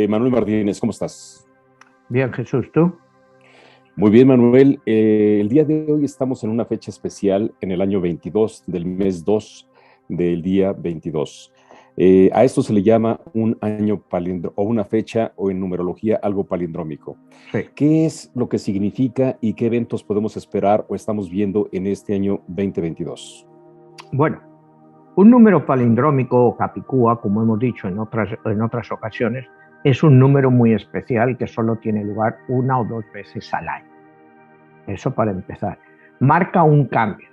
Manuel Martínez, ¿cómo estás? Bien, Jesús, ¿tú? Muy bien, Manuel. El día de hoy estamos en una fecha especial en el año 22 del mes 2 del día 22. A esto se le llama un año palíndromo o una fecha o en numerología algo palindrómico. Sí. ¿Qué es lo que significa y qué eventos podemos esperar o estamos viendo en este año 2022? Bueno, un número palindrómico o capicúa, como hemos dicho en otras ocasiones, es un número muy especial que solo tiene lugar una o dos veces al año. Eso para empezar. Marca un cambio.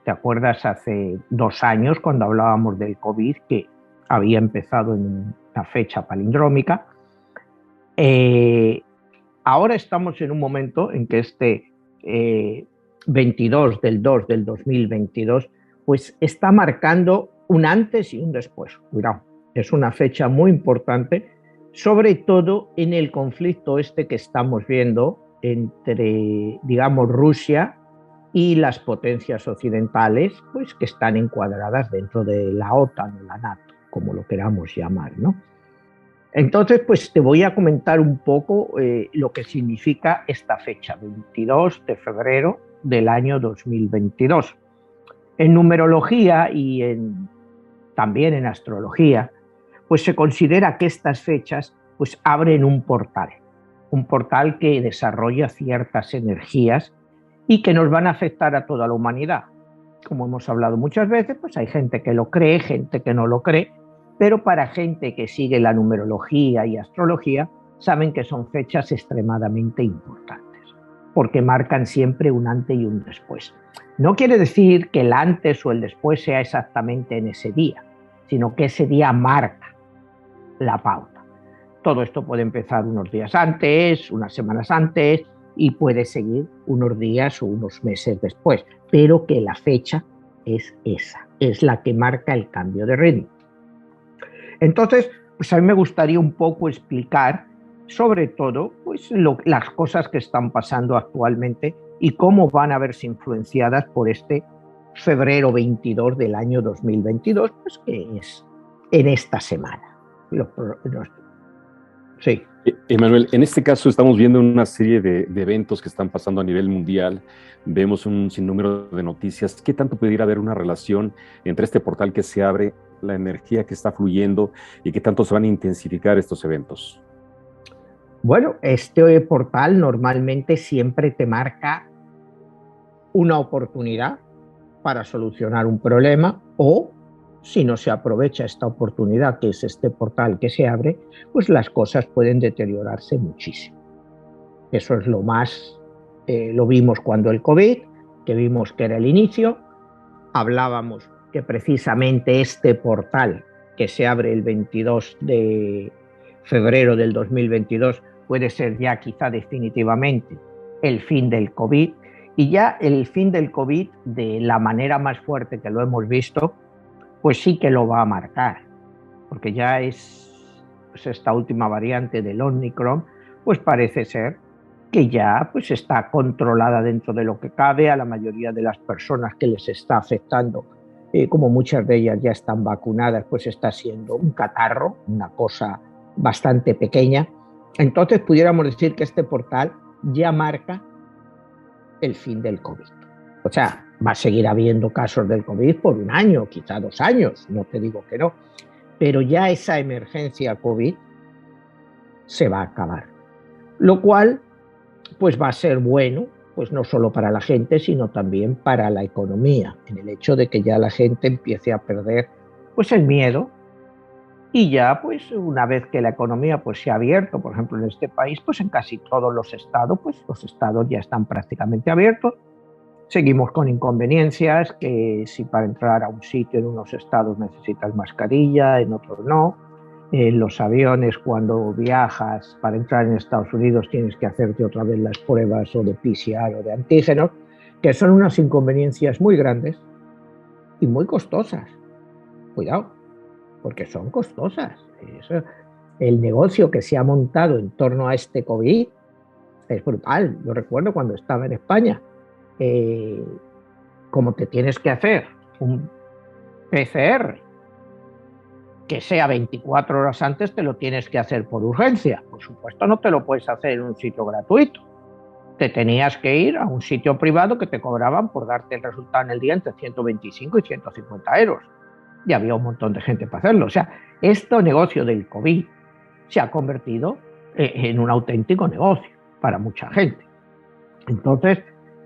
¿Te acuerdas hace 2 años cuando hablábamos del COVID que había empezado en una fecha palindrómica? Ahora estamos en un momento en que este 22 del 2 del 2022 pues está marcando un antes y un después. Cuidado, es una fecha muy importante, sobre todo en el conflicto que estamos viendo entre, digamos, Rusia y las potencias occidentales, pues que están encuadradas dentro de la OTAN o la NATO, como lo queramos llamar, ¿no? Entonces, pues te voy a comentar un poco lo que significa esta fecha, 22 de febrero del año 2022. En numerología y también en astrología, pues se considera que estas fechas pues abren un portal que desarrolla ciertas energías y que nos van a afectar a toda la humanidad. Como hemos hablado muchas veces, pues hay gente que lo cree, gente que no lo cree, pero para gente que sigue la numerología y astrología, saben que son fechas extremadamente importantes, porque marcan siempre un antes y un después. No quiere decir que el antes o el después sea exactamente en ese día, sino que ese día marca la pauta. Todo esto puede empezar unos días antes, unas semanas antes, y puede seguir unos días o unos meses después, pero que la fecha es esa, es la que marca el cambio de ritmo. Entonces, pues a mí me gustaría un poco explicar sobre todo pues, las cosas que están pasando actualmente y cómo van a verse influenciadas por este febrero 22 del año 2022, pues que es en esta semana. Sí. Emanuel, en este caso estamos viendo una serie de eventos que están pasando a nivel mundial, vemos un sinnúmero de noticias. ¿Qué tanto pudiera haber una relación entre este portal que se abre, la energía que está fluyendo y qué tanto se van a intensificar estos eventos? Bueno, este portal normalmente siempre te marca una oportunidad para solucionar un problema o si no se aprovecha esta oportunidad, que es este portal que se abre, pues las cosas pueden deteriorarse muchísimo. Eso es lo más, lo vimos cuando el COVID, que vimos que era el inicio, hablábamos que precisamente este portal que se abre el 22 de febrero del 2022 puede ser ya quizá definitivamente el fin del COVID, y ya el fin del COVID de la manera más fuerte que lo hemos visto, pues sí que lo va a marcar, porque ya es pues esta última variante del Omicron, pues parece ser que ya pues está controlada dentro de lo que cabe. A la mayoría de las personas que les está afectando, como muchas de ellas ya están vacunadas, pues está siendo un catarro, una cosa bastante pequeña. Entonces pudiéramos decir que este portal ya marca el fin del COVID. O sea, va a seguir habiendo casos del COVID por 1 año, quizá 2 años, no te digo que no, pero ya esa emergencia COVID se va a acabar. Lo cual pues va a ser bueno, pues no solo para la gente, sino también para la economía, en el hecho de que ya la gente empiece a perder pues el miedo, y ya pues una vez que la economía pues se ha abierto, por ejemplo en este país, pues en casi todos los estados, pues los estados ya están prácticamente abiertos, Seguimos con inconveniencias, que si para entrar a un sitio en unos estados necesitas mascarilla, en otros no. En los aviones, cuando viajas para entrar en Estados Unidos, tienes que hacerte otra vez las pruebas o de PCR o de antígenos, que son unas inconveniencias muy grandes y muy costosas. Cuidado, porque son costosas. Eso, el negocio que se ha montado en torno a este COVID es brutal. Yo recuerdo cuando estaba en España, como te tienes que hacer un PCR que sea 24 horas antes, te lo tienes que hacer por urgencia. Por supuesto, no te lo puedes hacer en un sitio gratuito. Te tenías que ir a un sitio privado que te cobraban por darte el resultado en el día entre 125 y 150 euros. Y había un montón de gente para hacerlo. O sea, este negocio del COVID se ha convertido en un auténtico negocio para mucha gente. Entonces,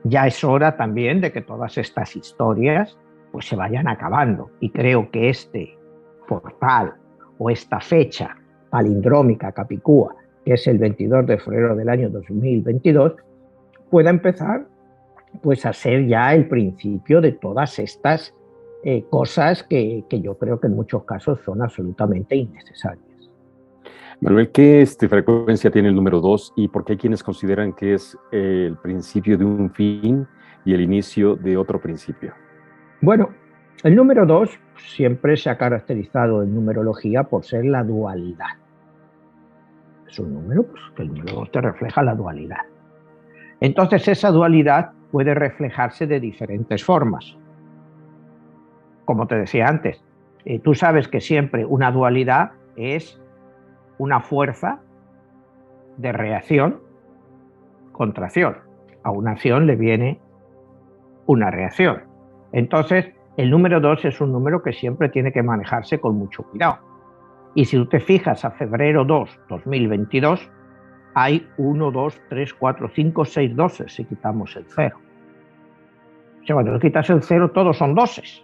ya es hora también de que todas estas historias pues se vayan acabando. Y creo que este portal o esta fecha palindrómica capicúa, que es el 22 de febrero del año 2022, pueda empezar pues a ser ya el principio de todas estas cosas que yo creo que en muchos casos son absolutamente innecesarias. Manuel, ¿qué frecuencia tiene el número 2 y por qué hay quienes consideran que es el principio de un fin y el inicio de otro principio? Bueno, el número 2 siempre se ha caracterizado en numerología por ser la dualidad. Es un número, pues que el número 2 te refleja la dualidad. Entonces esa dualidad puede reflejarse de diferentes formas. Como te decía antes, tú sabes que siempre una dualidad es una fuerza de reacción contra acción. A una acción le viene una reacción. Entonces, el número 2 es un número que siempre tiene que manejarse con mucho cuidado. Y si tú te fijas a febrero 2, 2022, hay 1, 2, 3, 4, 5, 6 doses si quitamos el 0. O sea, cuando quitas el 0, todos son doses.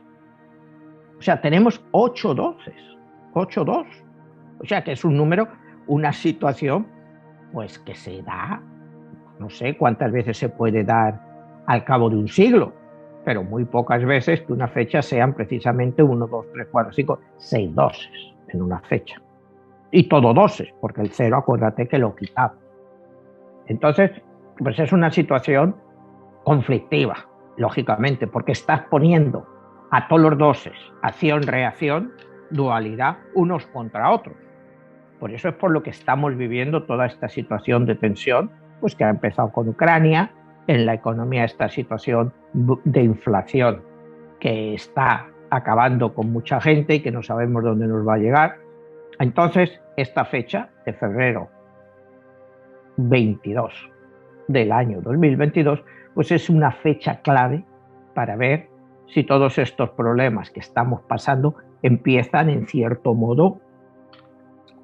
O sea, tenemos 8 doses. 8, 2. O sea, que es un número, una situación, pues que se da, no sé cuántas veces se puede dar al cabo de un siglo, pero muy pocas veces que una fecha sean precisamente 1, 2, 3, 4, 5, 6 doses en una fecha. Y todo doses, porque el 0, acuérdate que lo quitamos. Entonces, pues es una situación conflictiva, lógicamente, porque estás poniendo a todos los doses, acción-reacción, dualidad, unos contra otros. Por eso es por lo que estamos viviendo toda esta situación de tensión, pues que ha empezado con Ucrania, en la economía esta situación de inflación que está acabando con mucha gente y que no sabemos dónde nos va a llegar. Entonces, esta fecha de febrero 22 del año 2022, pues es una fecha clave para ver si todos estos problemas que estamos pasando empiezan en cierto modo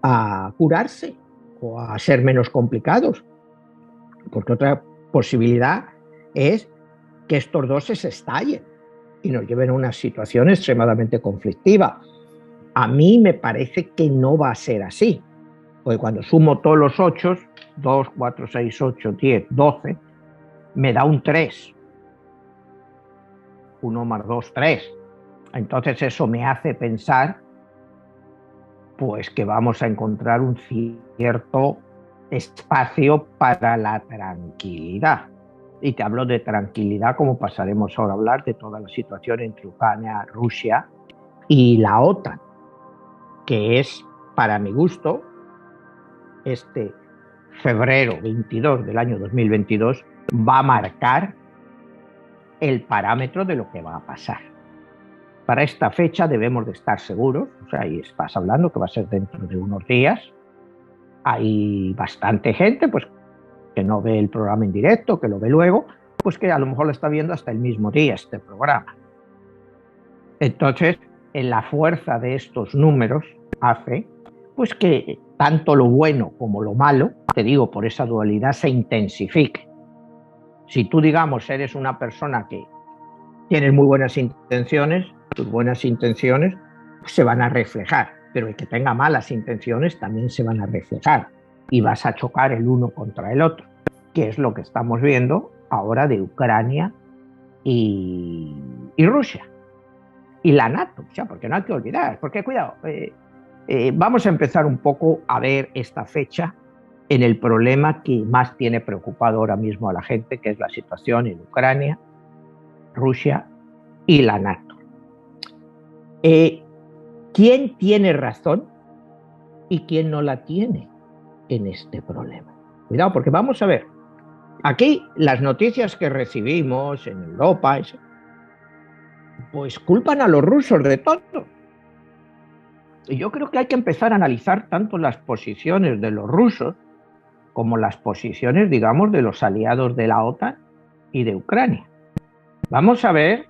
a curarse o a ser menos complicados. Porque otra posibilidad es que estos dos se estallen y nos lleven a una situación extremadamente conflictiva. A mí me parece que no va a ser así, porque cuando sumo todos los 8, 2, 4, 6, 8, 10, 12, me da un 3. 1 más 2, 3. Entonces eso me hace pensar pues que vamos a encontrar un cierto espacio para la tranquilidad. Y te hablo de tranquilidad como pasaremos ahora a hablar de toda la situación entre Ucrania, Rusia y la OTAN, que es, para mi gusto, este febrero 22 del año 2022 va a marcar el parámetro de lo que va a pasar. Para esta fecha debemos de estar seguros, o sea, y estás hablando que va a ser dentro de unos días. Hay bastante gente pues, que no ve el programa en directo, que lo ve luego, pues que a lo mejor lo está viendo hasta el mismo día este programa. Entonces, en la fuerza de estos números hace pues que tanto lo bueno como lo malo, te digo, por esa dualidad se intensifique. Si tú, digamos, eres una persona que tienes muy buenas intenciones, tus buenas intenciones se van a reflejar, pero el que tenga malas intenciones también se van a reflejar y vas a chocar el uno contra el otro, que es lo que estamos viendo ahora de Ucrania y, y Rusia. Y la NATO, o sea, porque no hay que olvidar, porque cuidado, vamos a empezar un poco a ver esta fecha en el problema que más tiene preocupado ahora mismo a la gente, que es la situación en Ucrania, Rusia y la NATO. ¿Quién tiene razón y quién no la tiene en este problema? Cuidado, porque vamos a ver, aquí las noticias que recibimos en Europa, pues culpan a los rusos de todo. Y yo creo que hay que empezar a analizar tanto las posiciones de los rusos como las posiciones, digamos, de los aliados de la OTAN y de Ucrania. Vamos a ver,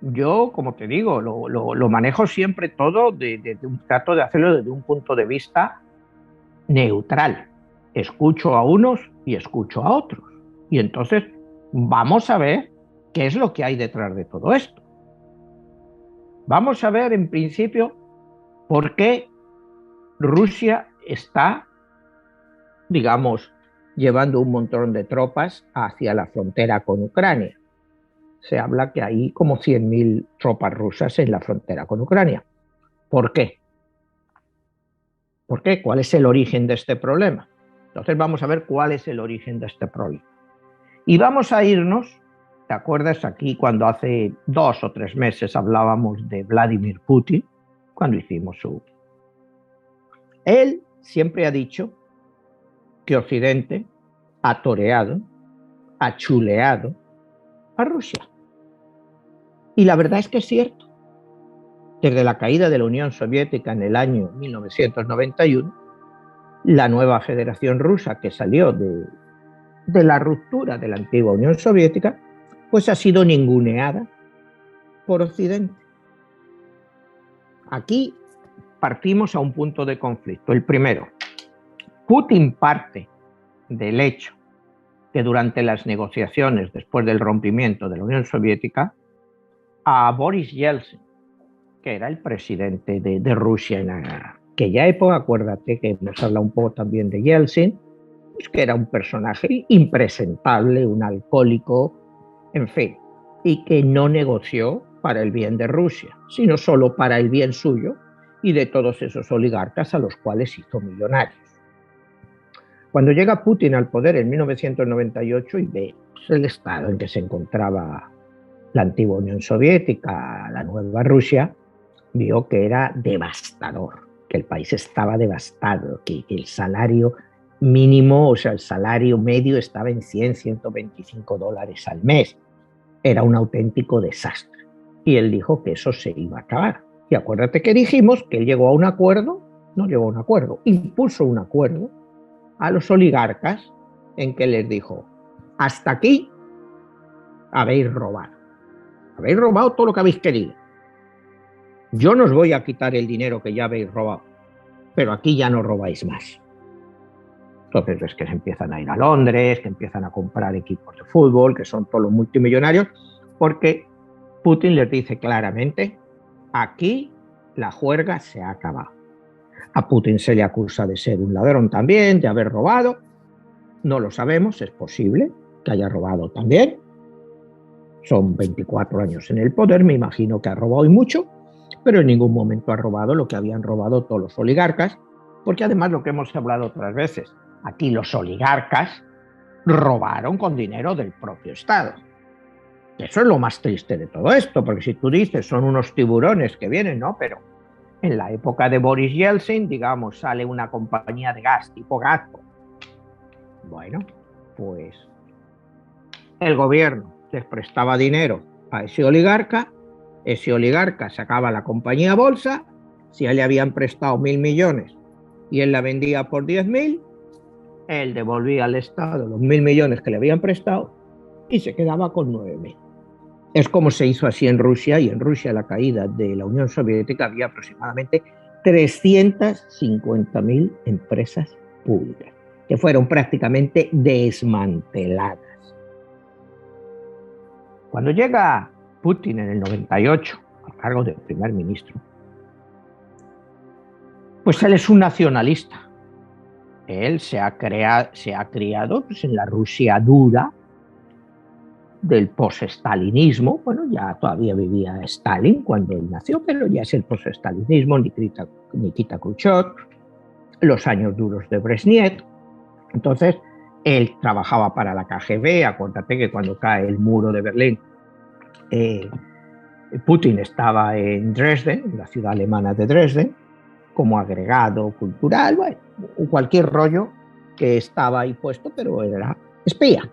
yo, como te digo, lo manejo siempre todo, trato de hacerlo desde un punto de vista neutral. Escucho a unos y escucho a otros. Y entonces vamos a ver qué es lo que hay detrás de todo esto. Vamos a ver, en principio, por qué Rusia está, digamos, llevando un montón de tropas hacia la frontera con Ucrania. Se habla que hay como 100.000 tropas rusas en la frontera con Ucrania. ¿Por qué? ¿Por qué? ¿Cuál es el origen de este problema? Entonces vamos a ver cuál es el origen de este problema. Y vamos a irnos, ¿te acuerdas aquí cuando hace 2 o 3 meses hablábamos de Vladimir Putin? Cuando hicimos su... Él siempre ha dicho que Occidente ha toreado, ha chuleado a Rusia. Y la verdad es que es cierto. Desde la caída de la Unión Soviética en el año 1991, la nueva Federación Rusa que salió de la ruptura de la antigua Unión Soviética, pues ha sido ninguneada por Occidente. Aquí partimos a un punto de conflicto. El primero, Putin parte del hecho que durante las negociaciones después del rompimiento de la Unión Soviética, a Boris Yeltsin, que era el presidente de Rusia en aquella época, acuérdate que hemos hablado un poco también de Yeltsin, pues que era un personaje impresentable, un alcohólico, en fin, y que no negoció para el bien de Rusia, sino solo para el bien suyo y de todos esos oligarcas a los cuales hizo millonarios. Cuando llega Putin al poder en 1998 y ve el estado en que se encontraba la antigua Unión Soviética, la nueva Rusia, vio que era devastador, que el país estaba devastado, que el salario mínimo, o sea, el salario medio estaba en 100, 125 dólares al mes. Era un auténtico desastre. Y él dijo que eso se iba a acabar. Y acuérdate que dijimos que él llegó a un acuerdo, no llegó a un acuerdo, impuso un acuerdo a los oligarcas en que les dijo, hasta aquí habéis robado todo lo que habéis querido. Yo no os voy a quitar el dinero que ya habéis robado, pero aquí ya no robáis más. Entonces es que se empiezan a ir a Londres, que empiezan a comprar equipos de fútbol, que son todos los multimillonarios, porque Putin les dice claramente, aquí la juerga se ha acabado. A Putin se le acusa de ser un ladrón también, de haber robado. No lo sabemos, es posible que haya robado también. Son 24 años en el poder, me imagino que ha robado y mucho, pero en ningún momento ha robado lo que habían robado todos los oligarcas, porque además lo que hemos hablado otras veces, aquí los oligarcas robaron con dinero del propio Estado. Eso es lo más triste de todo esto, porque si tú dices son unos tiburones que vienen, no, pero en la época de Boris Yeltsin, digamos, sale una compañía de gas tipo Gazprom. Bueno, pues el gobierno les prestaba dinero a ese oligarca sacaba la compañía a bolsa, si a él le habían prestado 1.000 millones y él la vendía por 10.000, él devolvía al Estado los 1.000 millones que le habían prestado y se quedaba con 9.000. Es como se hizo así en Rusia, y en Rusia la caída de la Unión Soviética había aproximadamente 350.000 empresas públicas que fueron prácticamente desmanteladas. Cuando llega Putin en el 98 al cargo de primer ministro, pues él es un nacionalista. Él se ha criado pues, en la Rusia dura, del post-stalinismo. Bueno, ya todavía vivía Stalin cuando él nació, pero ya es el post-stalinismo, Nikita Khrushchev, los años duros de Brezhnev. Entonces, él trabajaba para la KGB. Acuérdate que cuando cae el muro de Berlín, Putin estaba en Dresden, en la ciudad alemana de Dresden, como agregado cultural, bueno, cualquier rollo que estaba ahí puesto, pero era espía.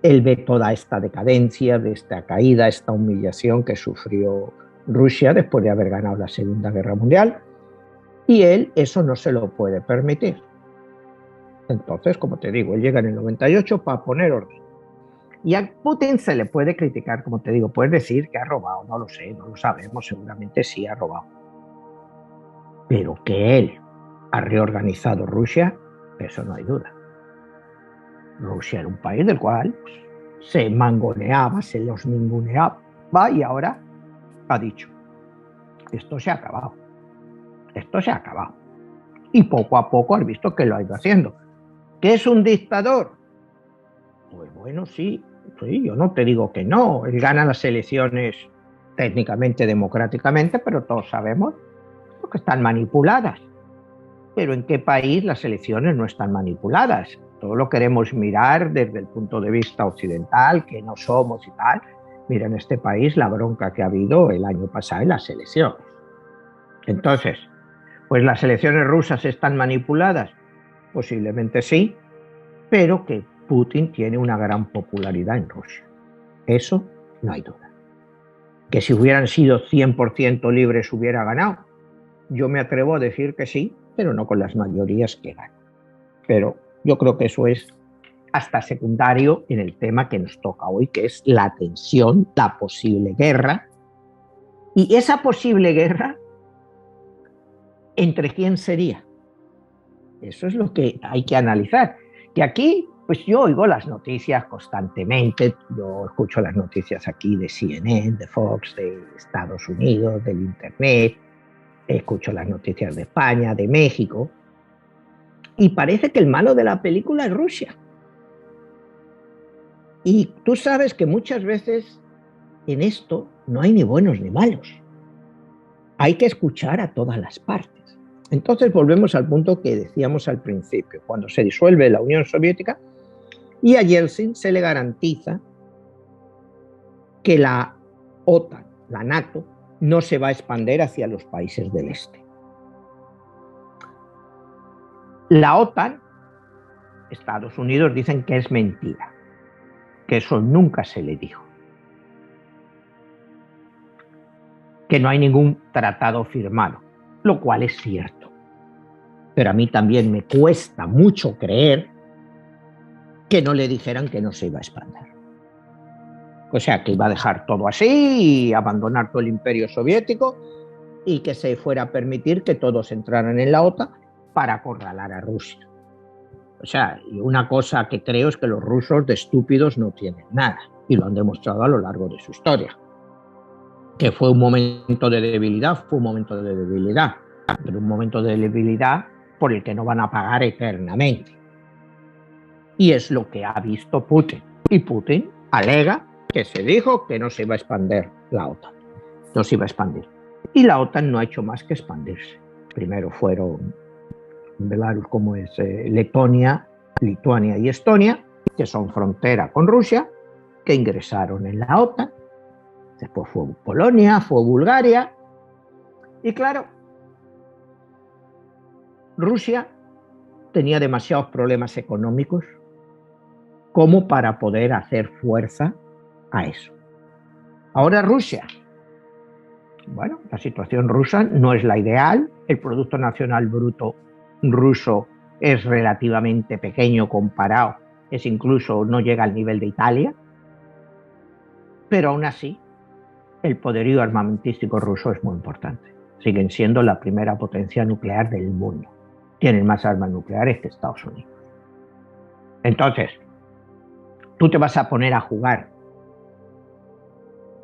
Él ve toda esta decadencia, de esta caída, esta humillación que sufrió Rusia después de haber ganado la Segunda Guerra Mundial, y él eso no se lo puede permitir. Entonces, como te digo, él llega en el 98 para poner orden. Y a Putin se le puede criticar, como te digo, puedes decir que ha robado, no lo sé, no lo sabemos, seguramente sí ha robado. Pero que él ha reorganizado Rusia, eso no hay duda. Rusia era un país del cual se mangoneaba, se los ninguneaba, y ahora ha dicho, esto se ha acabado, esto se ha acabado. Y poco a poco has visto que lo ha ido haciendo. ¿Qué es un dictador? Pues bueno, sí, yo no te digo que no. Él gana las elecciones técnicamente, democráticamente, pero todos sabemos que están manipuladas. Pero ¿en qué país las elecciones no están manipuladas? Todo lo queremos mirar desde el punto de vista occidental, que no somos y tal. Mira, en este país la bronca que ha habido el año pasado en las elecciones. Entonces, pues las elecciones rusas están manipuladas, posiblemente sí, pero que Putin tiene una gran popularidad en Rusia. Eso no hay duda. Que si hubieran sido 100% libres hubiera ganado. Yo me atrevo a decir que sí, pero no con las mayorías que ganan. Pero yo creo que eso es hasta secundario en el tema que nos toca hoy, que es la tensión, la posible guerra. Y esa posible guerra, ¿entre quién sería? Eso es lo que hay que analizar. Que aquí, pues yo oigo las noticias constantemente, yo escucho las noticias aquí de CNN, de Fox, de Estados Unidos, del Internet, escucho las noticias de España, de México, y parece que el malo de la película es Rusia. Y tú sabes que muchas veces en esto no hay ni buenos ni malos. Hay que escuchar a todas las partes. Entonces volvemos al punto que decíamos al principio. Cuando se disuelve la Unión Soviética y a Yeltsin se le garantiza que la OTAN, la NATO, no se va a expandir hacia los países del este. La OTAN, Estados Unidos dicen que es mentira, que eso nunca se le dijo, que no hay ningún tratado firmado, lo cual es cierto. Pero a mí también me cuesta mucho creer que no le dijeran que no se iba a expandir. O sea, que iba a dejar todo así y abandonar todo el imperio soviético y que se fuera a permitir que todos entraran en la OTAN para acorralar a Rusia. O sea, y una cosa que creo es que los rusos de estúpidos no tienen nada, y lo han demostrado a lo largo de su historia. Que fue un momento de debilidad, fue un momento de debilidad, pero un momento de debilidad por el que no van a pagar eternamente. Y es lo que ha visto Putin. Y Putin alega que se dijo que no se iba a expandir la OTAN. No se iba a expandir. Y la OTAN no ha hecho más que expandirse. Primero fueron Belarus, como es Letonia, Lituania y Estonia, que son frontera con Rusia, que ingresaron en la OTAN. Después fue Polonia, fue Bulgaria. Y claro, Rusia tenía demasiados problemas económicos como para poder hacer fuerza a eso. Ahora Rusia. Bueno, la situación rusa no es la ideal. El Producto Nacional Bruto ruso es relativamente pequeño comparado, es incluso no llega al nivel de Italia, pero aún así el poderío armamentístico ruso es muy importante. Siguen siendo la primera potencia nuclear del mundo. Tienen más armas nucleares que Estados Unidos. Entonces, tú te vas a poner a jugar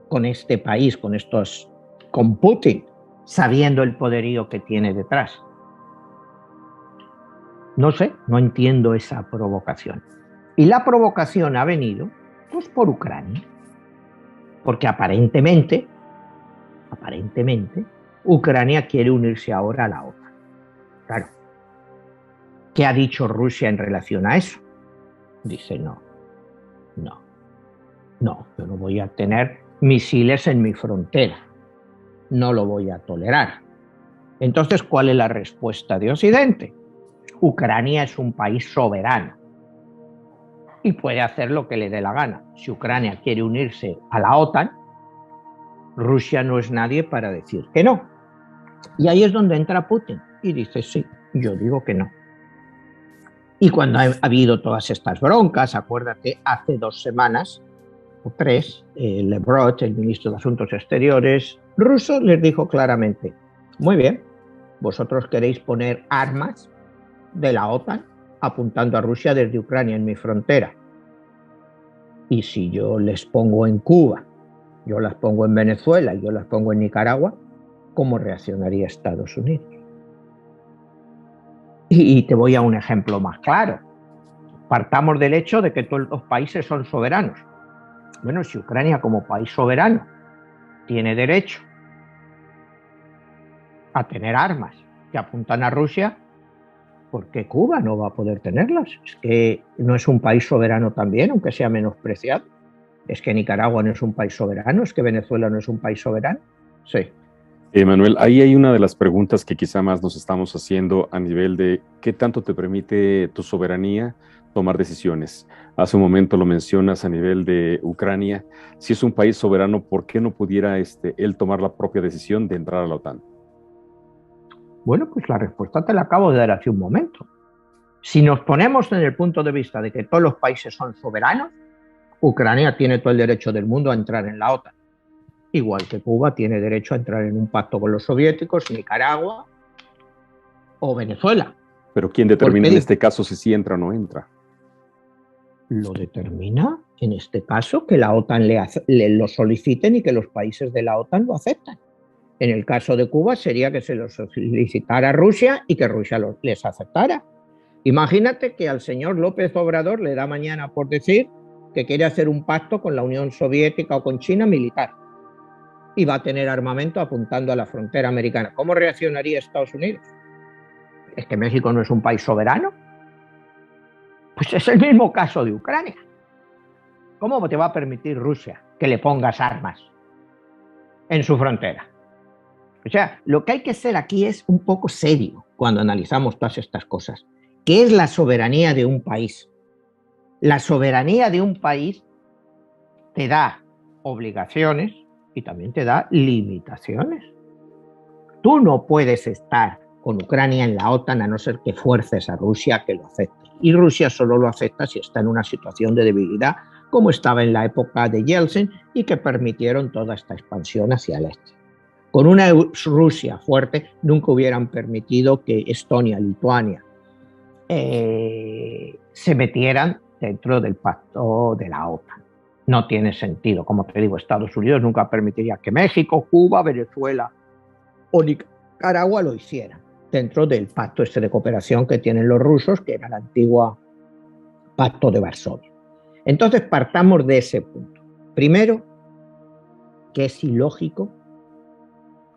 con este país, con Putin, sabiendo el poderío que tiene detrás. No sé, no entiendo esa provocación. Y la provocación ha venido Pues por Ucrania. Porque aparentemente, Ucrania quiere unirse ahora a la OTAN. Claro. ¿Qué ha dicho Rusia en relación a eso? Dice, no, yo no voy a tener misiles en mi frontera. No lo voy a tolerar. Entonces, ¿cuál es la respuesta de Occidente? Ucrania es un país soberano y puede hacer lo que le dé la gana. Si Ucrania quiere unirse a la OTAN, Rusia no es nadie para decir que no. Y ahí es donde entra Putin y dice, sí, yo digo que no. Y cuando ha habido todas estas broncas, acuérdate, hace 2 semanas o 3, Lavrov, el ministro de Asuntos Exteriores ruso, les dijo claramente, muy bien, vosotros queréis poner armas de la OTAN apuntando a Rusia desde Ucrania en mi frontera. Y si yo les pongo en Cuba, yo las pongo en Venezuela y yo las pongo en Nicaragua, ¿cómo reaccionaría Estados Unidos? Y te voy a un ejemplo más claro. Partamos del hecho de que todos los países son soberanos. Bueno, si Ucrania como país soberano tiene derecho a tener armas que apuntan a Rusia, ¿por qué Cuba no va a poder tenerlas? Es que no es un país soberano también, aunque sea menospreciado. Es que Nicaragua no es un país soberano, es que Venezuela no es un país soberano. Sí. Manuel, ahí hay una de las preguntas que quizá más nos estamos haciendo a nivel de qué tanto te permite tu soberanía tomar decisiones. Hace un momento lo mencionas a nivel de Ucrania. Si es un país soberano, ¿por qué no pudiera él tomar la propia decisión de entrar a la OTAN? Bueno, pues la respuesta te la acabo de dar hace un momento. Si nos ponemos en el punto de vista de que todos los países son soberanos, Ucrania tiene todo el derecho del mundo a entrar en la OTAN. Igual que Cuba tiene derecho a entrar en un pacto con los soviéticos, Nicaragua o Venezuela. Pero ¿quién determina en este caso si sí entra o no entra? Lo determina, en este caso, que la OTAN lo soliciten y que los países de la OTAN lo aceptan. En el caso de Cuba sería que se lo solicitara a Rusia y que Rusia les aceptara. Imagínate que al señor López Obrador le da mañana por decir que quiere hacer un pacto con la Unión Soviética o con China militar y va a tener armamento apuntando a la frontera americana. ¿Cómo reaccionaría Estados Unidos? ¿Es que México no es un país soberano? Pues es el mismo caso de Ucrania. ¿Cómo te va a permitir Rusia que le pongas armas en su frontera? O sea, lo que hay que ser aquí es un poco serio cuando analizamos todas estas cosas. ¿Qué es la soberanía de un país? La soberanía de un país te da obligaciones y también te da limitaciones. Tú no puedes estar con Ucrania en la OTAN a no ser que fuerces a Rusia a que lo acepte. Y Rusia solo lo acepta si está en una situación de debilidad, como estaba en la época de Yeltsin, y que permitieron toda esta expansión hacia el este. Con una Rusia fuerte nunca hubieran permitido que Estonia, Lituania se metieran dentro del pacto de la OTAN. No tiene sentido. Como te digo, Estados Unidos nunca permitiría que México, Cuba, Venezuela o Nicaragua lo hicieran dentro del pacto de cooperación que tienen los rusos, que era el antiguo pacto de Varsovia. Entonces partamos de ese punto. Primero, que es ilógico,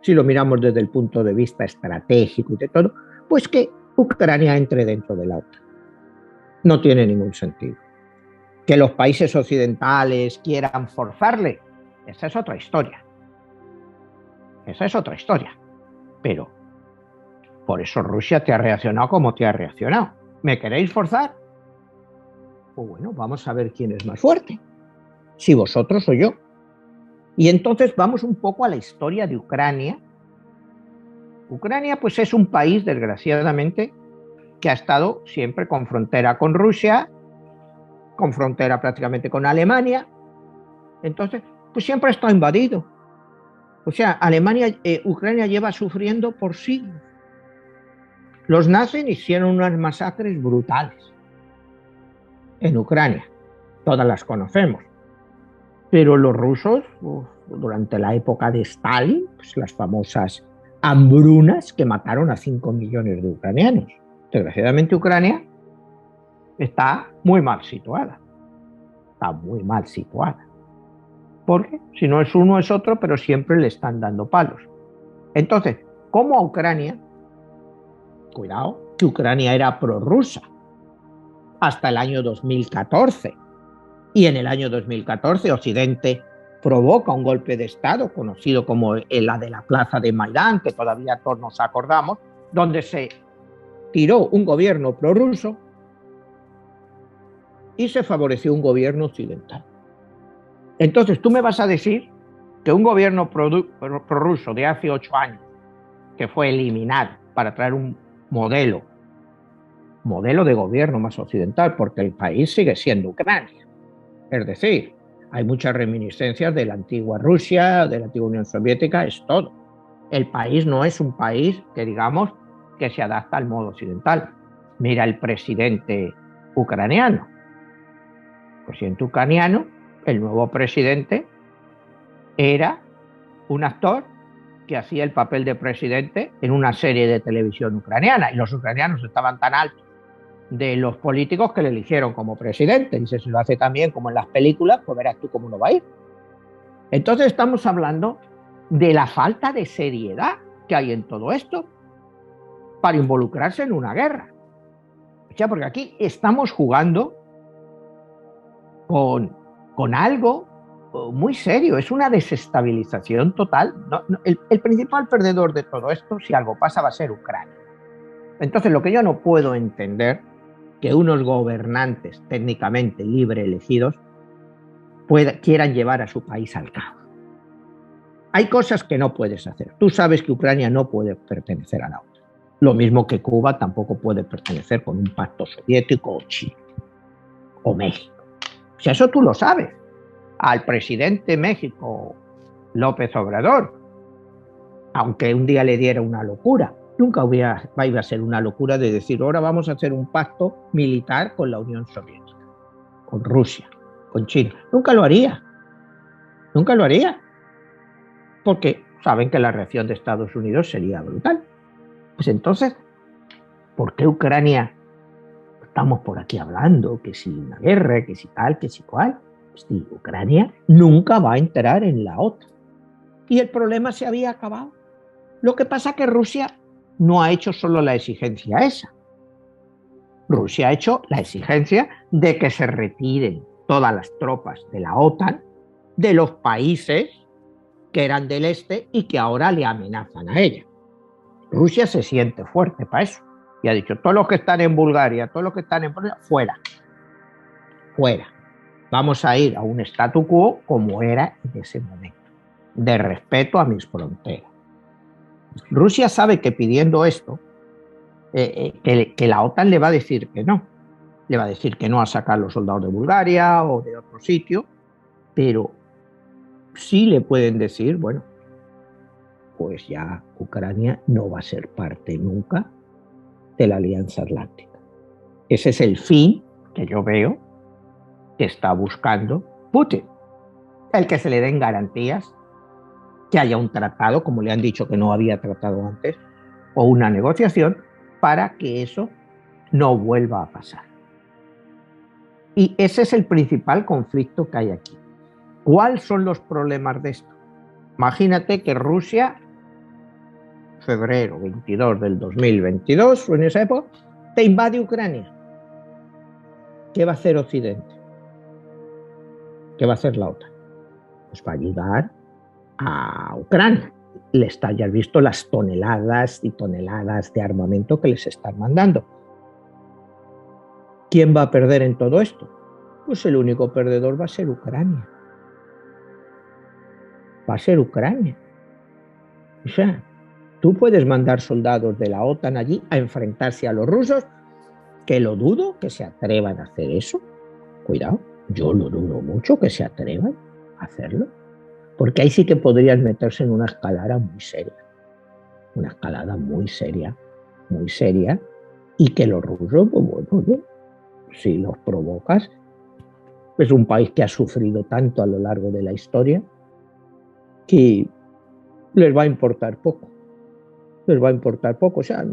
si lo miramos desde el punto de vista estratégico y de todo, pues que Ucrania entre dentro de la OTAN. No tiene ningún sentido. Que los países occidentales quieran forzarle, esa es otra historia. Esa es otra historia. Pero por eso Rusia te ha reaccionado como te ha reaccionado. ¿Me queréis forzar? Pues bueno, vamos a ver quién es más fuerte. Si vosotros o yo. Y entonces vamos un poco a la historia de Ucrania. Ucrania pues es un país, desgraciadamente, que ha estado siempre con frontera con Rusia, con frontera prácticamente con Alemania. Entonces, pues siempre ha estado invadido. O sea, Ucrania lleva sufriendo por siglos. Los nazis hicieron unas masacres brutales en Ucrania. Todas las conocemos. Pero los rusos, durante la época de Stalin, pues las famosas hambrunas que mataron a 5 millones de ucranianos. Desgraciadamente Ucrania está muy mal situada. está muy mal situada. Porque si no es uno es otro, pero siempre le están dando palos. Entonces, como a Ucrania, cuidado, que Ucrania era prorrusa hasta el año 2014. Y en el año 2014 Occidente provoca un golpe de Estado, conocido como la de la Plaza de Maidán, que todavía todos nos acordamos, donde se tiró un gobierno prorruso y se favoreció un gobierno occidental. Entonces tú me vas a decir que un gobierno prorruso de hace 8 años, que fue eliminado para traer un modelo de gobierno más occidental, porque el país sigue siendo Ucrania. Es decir, hay muchas reminiscencias de la antigua Rusia, de la antigua Unión Soviética, es todo. El país no es un país que digamos que se adapta al modo occidental. Mira el presidente ucraniano. El presidente ucraniano, el nuevo presidente, era un actor que hacía el papel de presidente en una serie de televisión ucraniana, y los ucranianos estaban tan altos de los políticos que le eligieron como presidente. Y si lo hace también como en las películas, pues verás tú cómo no va a ir. Entonces estamos hablando de la falta de seriedad que hay en todo esto para involucrarse en una guerra. O sea, porque aquí estamos jugando con algo muy serio, es una desestabilización total. El principal perdedor de todo esto, si algo pasa, va a ser Ucrania. Entonces, lo que yo no puedo entender, que unos gobernantes técnicamente libre elegidos quieran llevar a su país al caos. Hay cosas que no puedes hacer. Tú sabes que Ucrania no puede pertenecer a la OTAN. Lo mismo que Cuba tampoco puede pertenecer con un pacto soviético o Chile o México. O sea, eso tú lo sabes. Al presidente de México, López Obrador, aunque un día le diera una locura, nunca iba a ser una locura de decir, ahora vamos a hacer un pacto militar con la Unión Soviética, con Rusia, con China. Nunca lo haría. Nunca lo haría. Porque saben que la reacción de Estados Unidos sería brutal. Pues entonces, ¿por qué Ucrania estamos por aquí hablando? Que si una guerra, que si tal, que si cual. Pues sí, Ucrania nunca va a entrar en la OTAN. Y el problema se había acabado. Lo que pasa es que Rusia no ha hecho solo la exigencia esa. Rusia ha hecho la exigencia de que se retiren todas las tropas de la OTAN de los países que eran del este y que ahora le amenazan a ella. Rusia se siente fuerte para eso y ha dicho, todos los que están en Bulgaria, todos los que están en Polonia, fuera, fuera. Vamos a ir a un statu quo como era en ese momento, de respeto a mis fronteras. Rusia sabe que pidiendo esto, que la OTAN le va a decir que no. Le va a decir que no a sacar los soldados de Bulgaria o de otro sitio, pero sí le pueden decir, bueno, pues ya Ucrania no va a ser parte nunca de la Alianza Atlántica. Ese es el fin que yo veo que está buscando Putin. El que se le den garantías, que haya un tratado, como le han dicho que no había tratado antes, o una negociación para que eso no vuelva a pasar. Y ese es el principal conflicto que hay aquí. ¿Cuáles son los problemas de esto? Imagínate que Rusia, febrero 22 del 2022, o en esa época, te invade Ucrania. ¿Qué va a hacer Occidente? ¿Qué va a hacer la OTAN? Pues va a ayudar a Ucrania. Ya has visto las toneladas y toneladas de armamento que les están mandando. ¿Quién va a perder en todo esto? Pues el único perdedor va a ser Ucrania. Va a ser Ucrania. O sea, tú puedes mandar soldados de la OTAN allí a enfrentarse a los rusos, que lo dudo que se atrevan a hacer eso. Cuidado, yo lo dudo mucho que se atrevan a hacerlo. Porque ahí sí que podrían meterse en una escalada muy seria. Una escalada muy seria, y que los rusos, pues bueno, si los provocas, es un país que ha sufrido tanto a lo largo de la historia que les va a importar poco. Les va a importar poco, o sea,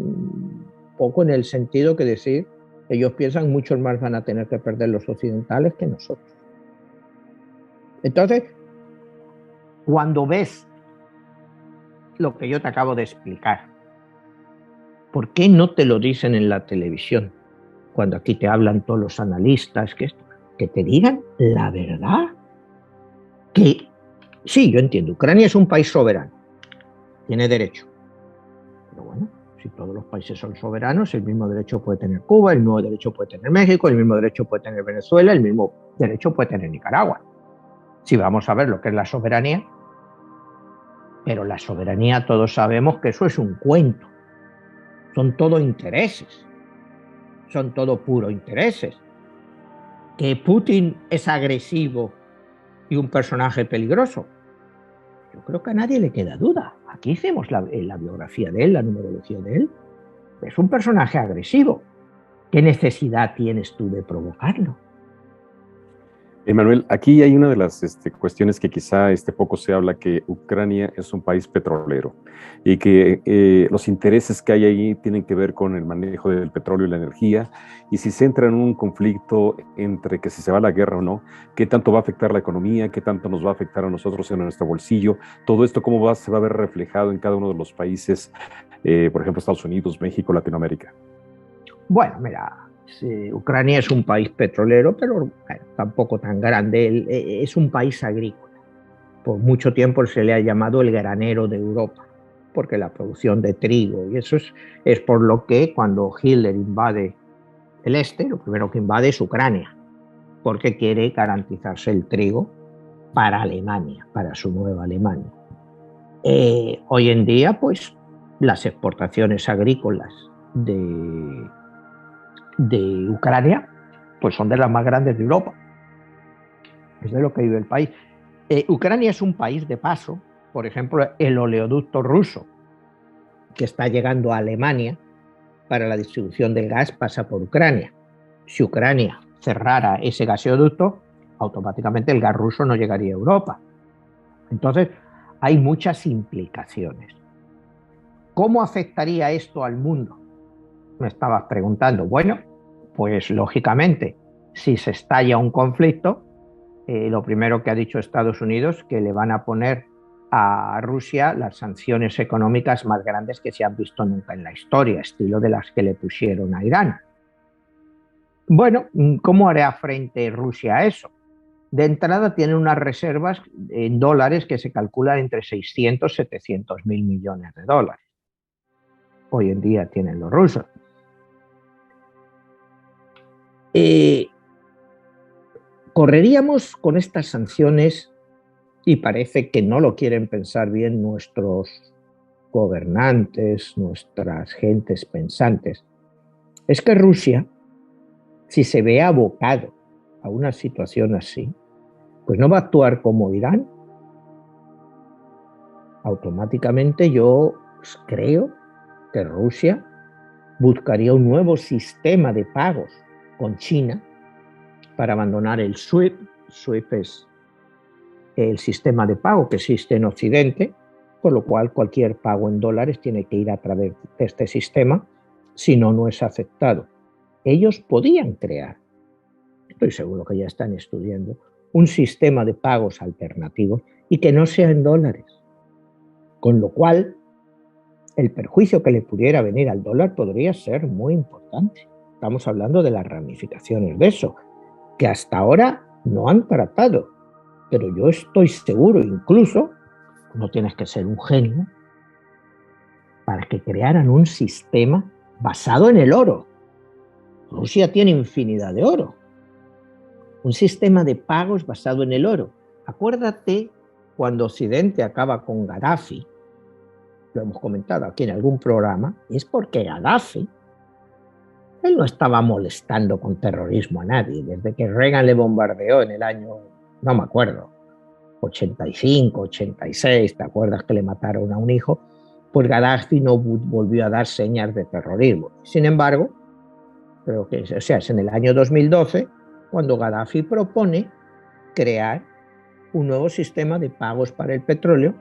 poco en el sentido que decir, ellos piensan muchos más van a tener que perder los occidentales que nosotros. Entonces, cuando ves lo que yo te acabo de explicar, ¿por qué no te lo dicen en la televisión? Cuando aquí te hablan todos los analistas, que te digan la verdad. Que sí, yo entiendo, Ucrania es un país soberano, tiene derecho. Pero bueno, si todos los países son soberanos, el mismo derecho puede tener Cuba, el mismo derecho puede tener México, el mismo derecho puede tener Venezuela, el mismo derecho puede tener Nicaragua. Si vamos a ver lo que es la soberanía, pero la soberanía todos sabemos que eso es un cuento, son todo intereses, son todo puro intereses. Que Putin es agresivo y un personaje peligroso, yo creo que a nadie le queda duda. Aquí hicimos la biografía de él, la numerología de él. Es un personaje agresivo. ¿Qué necesidad tienes tú de provocarlo? Emanuel, aquí hay una de las cuestiones que quizá poco se habla, que Ucrania es un país petrolero y que los intereses que hay ahí tienen que ver con el manejo del petróleo y la energía, y si se entra en un conflicto entre que si se va a la guerra o no, qué tanto va a afectar la economía, qué tanto nos va a afectar a nosotros en nuestro bolsillo, todo esto cómo se va a ver reflejado en cada uno de los países, por ejemplo Estados Unidos, México, Latinoamérica. Bueno, mira, sí, Ucrania es un país petrolero, pero bueno, tampoco tan grande. Es un país agrícola. Por mucho tiempo se le ha llamado el granero de Europa, porque la producción de trigo, y eso es por lo que cuando Hitler invade el este, lo primero que invade es Ucrania, porque quiere garantizarse el trigo para Alemania, para su nueva Alemania. Hoy en día, pues, las exportaciones agrícolas de Ucrania, pues son de las más grandes de Europa. Es de lo que vive el país. Ucrania es un país de paso. Por ejemplo, el oleoducto ruso que está llegando a Alemania para la distribución del gas pasa por Ucrania. Si Ucrania cerrara ese gasoducto, automáticamente el gas ruso no llegaría a Europa. Entonces, hay muchas implicaciones. ¿Cómo afectaría esto al mundo? Me estabas preguntando. Bueno, pues lógicamente, si se estalla un conflicto, lo primero que ha dicho Estados Unidos, que le van a poner a Rusia las sanciones económicas más grandes que se han visto nunca en la historia, estilo de las que le pusieron a Irán. Bueno, ¿cómo hará frente Rusia a eso? De entrada tiene unas reservas en dólares que se calculan entre 600 y 700 mil millones de dólares. Hoy en día tienen los rusos. Correríamos con estas sanciones, y parece que no lo quieren pensar bien nuestros gobernantes, nuestras gentes pensantes, es que Rusia, si se ve abocado a una situación así, pues no va a actuar como Irán. Automáticamente yo creo que Rusia buscaría un nuevo sistema de pagos con China para abandonar el SWIFT. SWIFT es el sistema de pago que existe en Occidente, por lo cual cualquier pago en dólares tiene que ir a través de este sistema, si no, no es aceptado. Ellos podían crear, estoy seguro que ya están estudiando, un sistema de pagos alternativos y que no sea en dólares, con lo cual el perjuicio que le pudiera venir al dólar podría ser muy importante. Estamos hablando de las ramificaciones de eso, que hasta ahora no han tratado, pero yo estoy seguro, incluso, no tienes que ser un genio, para que crearan un sistema basado en el oro. Rusia tiene infinidad de oro. Un sistema de pagos basado en el oro. Acuérdate cuando Occidente acaba con Gaddafi, lo hemos comentado aquí en algún programa, es porque Gaddafi, él no estaba molestando con terrorismo a nadie. Desde que Reagan le bombardeó en el año, no me acuerdo, 85, 86, ¿te acuerdas que le mataron a un hijo? Pues Gaddafi no volvió a dar señas de terrorismo. Sin embargo, creo que es en el año 2012 cuando Gaddafi propone crear un nuevo sistema de pagos para el petróleo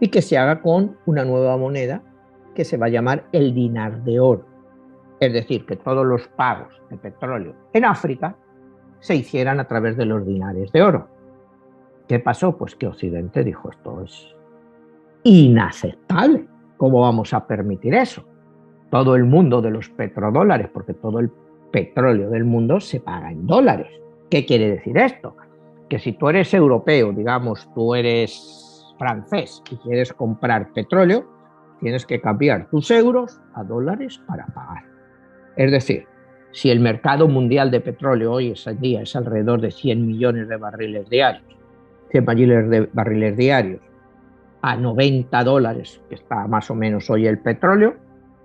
y que se haga con una nueva moneda que se va a llamar el dinar de oro. Es decir, que todos los pagos de petróleo en África se hicieran a través de los dinares de oro. ¿Qué pasó? Pues que Occidente dijo, esto es inaceptable. ¿Cómo vamos a permitir eso? Todo el mundo de los petrodólares, porque todo el petróleo del mundo se paga en dólares. ¿Qué quiere decir esto? Que si tú eres europeo, digamos, tú eres francés y quieres comprar petróleo, tienes que cambiar tus euros a dólares para pagar. Es decir, si el mercado mundial de petróleo hoy en día es alrededor de 100 millones de barriles diarios, 100 millones de barriles diarios, a $90, que está más o menos hoy el petróleo,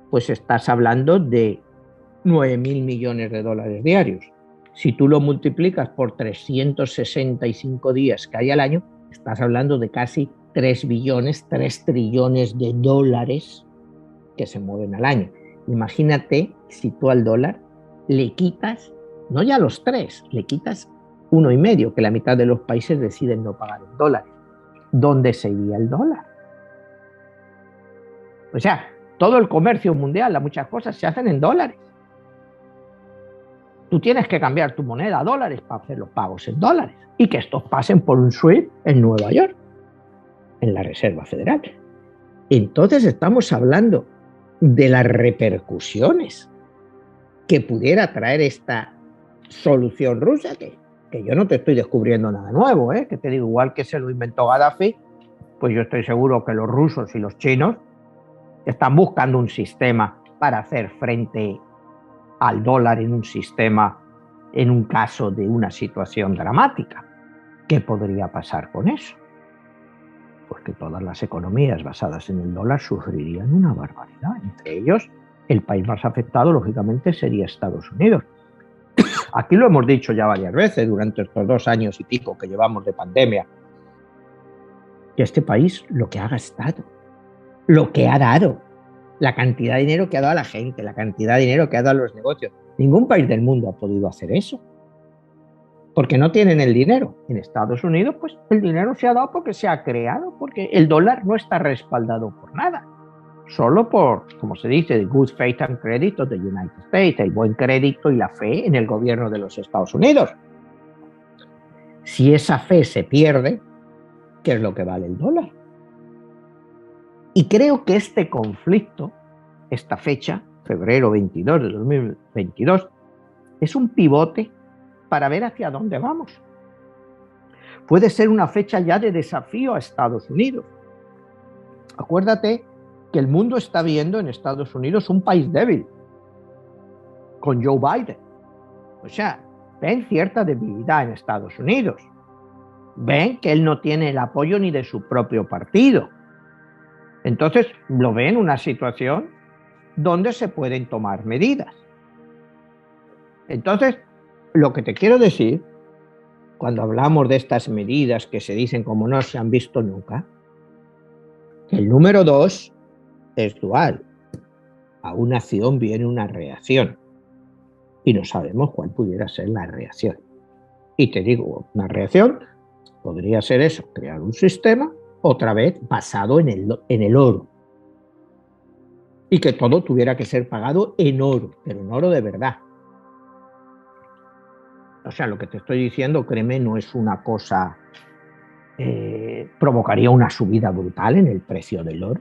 pues estás hablando de 9.000 millones de dólares diarios. Si tú lo multiplicas por 365 días que hay al año, estás hablando de casi 3 billones, 3 trillones de dólares que se mueven al año. Imagínate si tú al dólar le quitas, no ya los 3, le quitas 1,5, que la mitad de los países deciden no pagar en dólares. ¿Dónde se iría el dólar? O sea, todo el comercio mundial, muchas cosas se hacen en dólares. Tú tienes que cambiar tu moneda a dólares para hacer los pagos en dólares y que estos pasen por un SWIFT en Nueva York, en la Reserva Federal. Entonces estamos hablando de las repercusiones que pudiera traer esta solución rusa, que yo no te estoy descubriendo nada nuevo, que te digo, igual que se lo inventó Gaddafi, pues yo estoy seguro que los rusos y los chinos están buscando un sistema para hacer frente al dólar en un sistema, en un caso de una situación dramática. ¿Qué podría pasar con eso? Pues que todas las economías basadas en el dólar sufrirían una barbaridad. Entre ellos, el país más afectado, lógicamente, sería Estados Unidos. Aquí lo hemos dicho ya varias veces durante estos 2 años y pico que llevamos de pandemia, que este país lo que ha gastado, lo que ha dado, la cantidad de dinero que ha dado a la gente, la cantidad de dinero que ha dado a los negocios. Ningún país del mundo ha podido hacer eso, porque no tienen el dinero. En Estados Unidos, pues el dinero se ha dado porque se ha creado, porque el dólar no está respaldado por nada, solo por, como se dice, the good faith and credit of the United States, el buen crédito y la fe en el gobierno de los Estados Unidos. Si esa fe se pierde, ¿qué es lo que vale el dólar? Y creo que este conflicto, esta fecha, febrero 22 de 2022, es un pivote para ver hacia dónde vamos. Puede ser una fecha ya de desafío a Estados Unidos. Acuérdate que el mundo está viendo en Estados Unidos un país débil, con Joe Biden. O sea, ven cierta debilidad en Estados Unidos. Ven que él no tiene el apoyo ni de su propio partido. Entonces lo ven en una situación donde se pueden tomar medidas. Entonces, lo que te quiero decir, cuando hablamos de estas medidas que se dicen como no se han visto nunca, que el número 2 es dual. A una acción viene una reacción. Y no sabemos cuál pudiera ser la reacción. Y te digo, una reacción podría ser eso, crear un sistema, otra vez basado en el oro. Y que todo tuviera que ser pagado en oro, pero en oro de verdad. O sea, lo que te estoy diciendo, créeme, no es una cosa... provocaría una subida brutal en el precio del oro.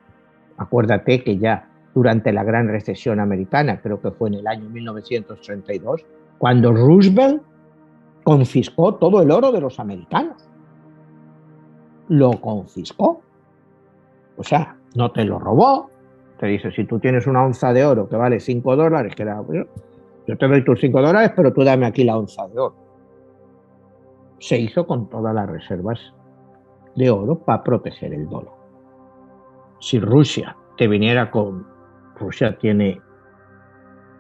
Acuérdate que ya durante la gran recesión americana, creo que fue en el año 1932, cuando Roosevelt confiscó todo el oro de los americanos. Lo confiscó. O sea, no te lo robó. Te dice, si tú tienes una onza de oro que vale $5, que da, yo te doy tus $5, pero tú dame aquí la onza de oro. Se hizo con todas las reservas de oro para proteger el dólar. Si Rusia te viniera con... Rusia tiene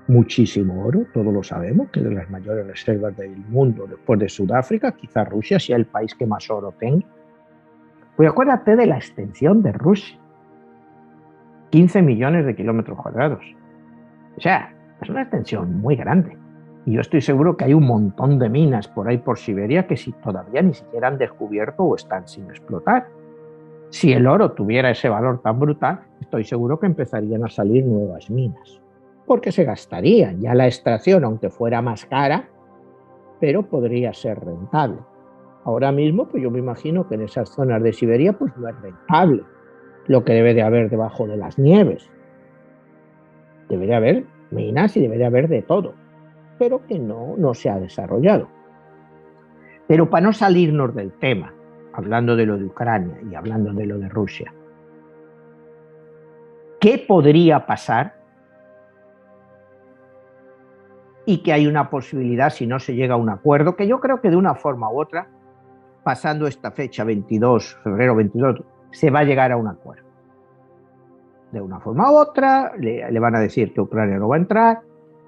muchísimo oro, todos lo sabemos, que es de las mayores reservas del mundo después de Sudáfrica, quizás Rusia sea el país que más oro tenga. Pues acuérdate de la extensión de Rusia. 15 millones de kilómetros cuadrados. O sea, es una extensión muy grande. Y yo estoy seguro que hay un montón de minas por ahí por Siberia que todavía ni siquiera han descubierto o están sin explotar. Si el oro tuviera ese valor tan brutal, estoy seguro que empezarían a salir nuevas minas. Porque se gastarían. Ya la extracción, aunque fuera más cara, pero podría ser rentable. Ahora mismo, pues yo me imagino que en esas zonas de Siberia, pues no es rentable lo que debe de haber debajo de las nieves. Debe de haber minas y debe de haber de todo, pero que no se ha desarrollado. Pero para no salirnos del tema, hablando de lo de Ucrania y hablando de lo de Rusia, ¿qué podría pasar? Y que hay una posibilidad, si no se llega a un acuerdo, que yo creo que de una forma u otra, pasando esta fecha 22, febrero 22, se va a llegar a un acuerdo. De una forma u otra, le van a decir que Ucrania no va a entrar,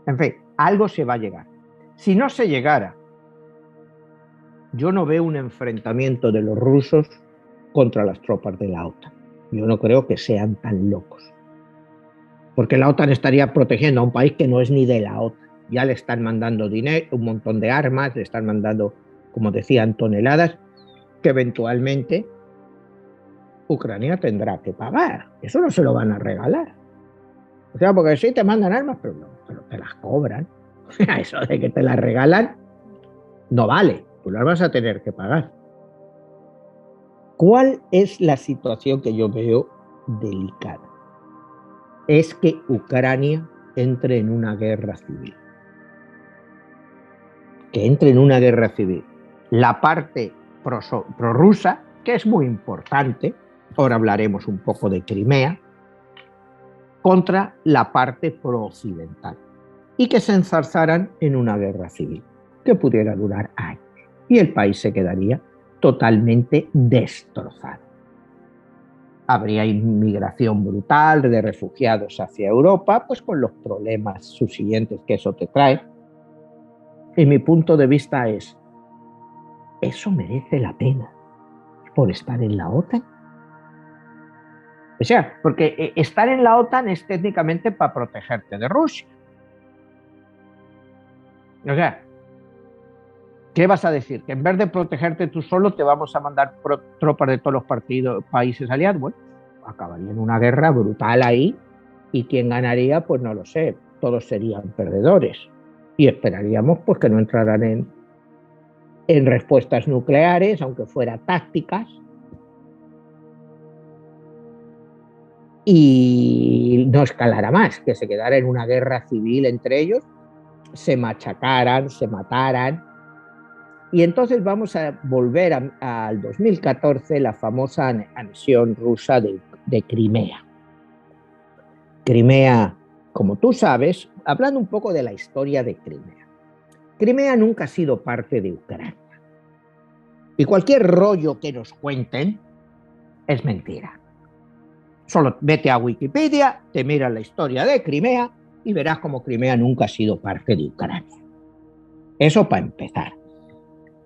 en fin, algo se va a llegar. Si no se llegara, yo no veo un enfrentamiento de los rusos contra las tropas de la OTAN. Yo no creo que sean tan locos. Porque la OTAN estaría protegiendo a un país que no es ni de la OTAN. Ya le están mandando dinero, un montón de armas, le están mandando, como decían, toneladas, que eventualmente Ucrania tendrá que pagar. Eso no se lo van a regalar. O sea, porque sí te mandan armas, pero te las cobran. Eso de que te las regalan no vale. Tú las vas a tener que pagar. ¿Cuál es la situación que yo veo delicada? Es que Ucrania entre en una guerra civil. Que entre en una guerra civil. La parte prorrusa, que es muy importante, ahora hablaremos un poco de Crimea, contra la parte prooccidental. Y que se enzarzaran en una guerra civil, que pudiera durar años. Y el país se quedaría totalmente destrozado. Habría inmigración brutal de refugiados hacia Europa, pues con los problemas subsiguientes que eso te trae. Y mi punto de vista es, ¿eso merece la pena por estar en la OTAN? O sea, porque estar en la OTAN es técnicamente para protegerte de Rusia. O sea, ¿qué vas a decir? ¿Que en vez de protegerte tú solo te vamos a mandar tropas de todos los países aliados? Bueno, acabaría en una guerra brutal ahí y quién ganaría, pues no lo sé. Todos serían perdedores y esperaríamos pues que no entraran en respuestas nucleares, aunque fuera tácticas, y no escalara más, que se quedara en una guerra civil entre ellos, se machacaran, se mataran. Y entonces vamos a volver al 2014, la famosa anexión rusa de Crimea. Crimea, como tú sabes, hablando un poco de la historia de Crimea, Crimea nunca ha sido parte de Ucrania. Y cualquier rollo que nos cuenten es mentira. Solo vete a Wikipedia, te miras la historia de Crimea y verás como Crimea nunca ha sido parte de Ucrania. Eso para empezar.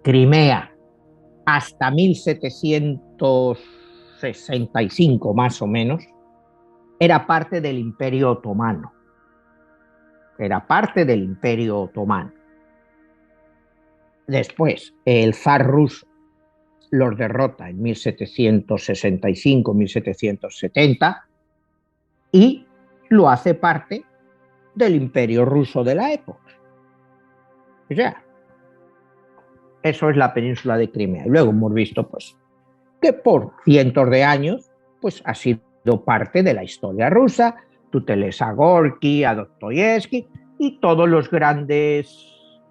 Crimea, hasta 1765 más o menos, era parte del Imperio Otomano. Era parte del Imperio Otomano. Después, el zar ruso los derrota en 1765-1770 y lo hace parte del Imperio Ruso de la época. O sea, eso es la península de Crimea. Y luego hemos visto pues, que por cientos de años pues, ha sido parte de la historia rusa. Tú te lees a Gorky, a Dostoyevsky y todos los grandes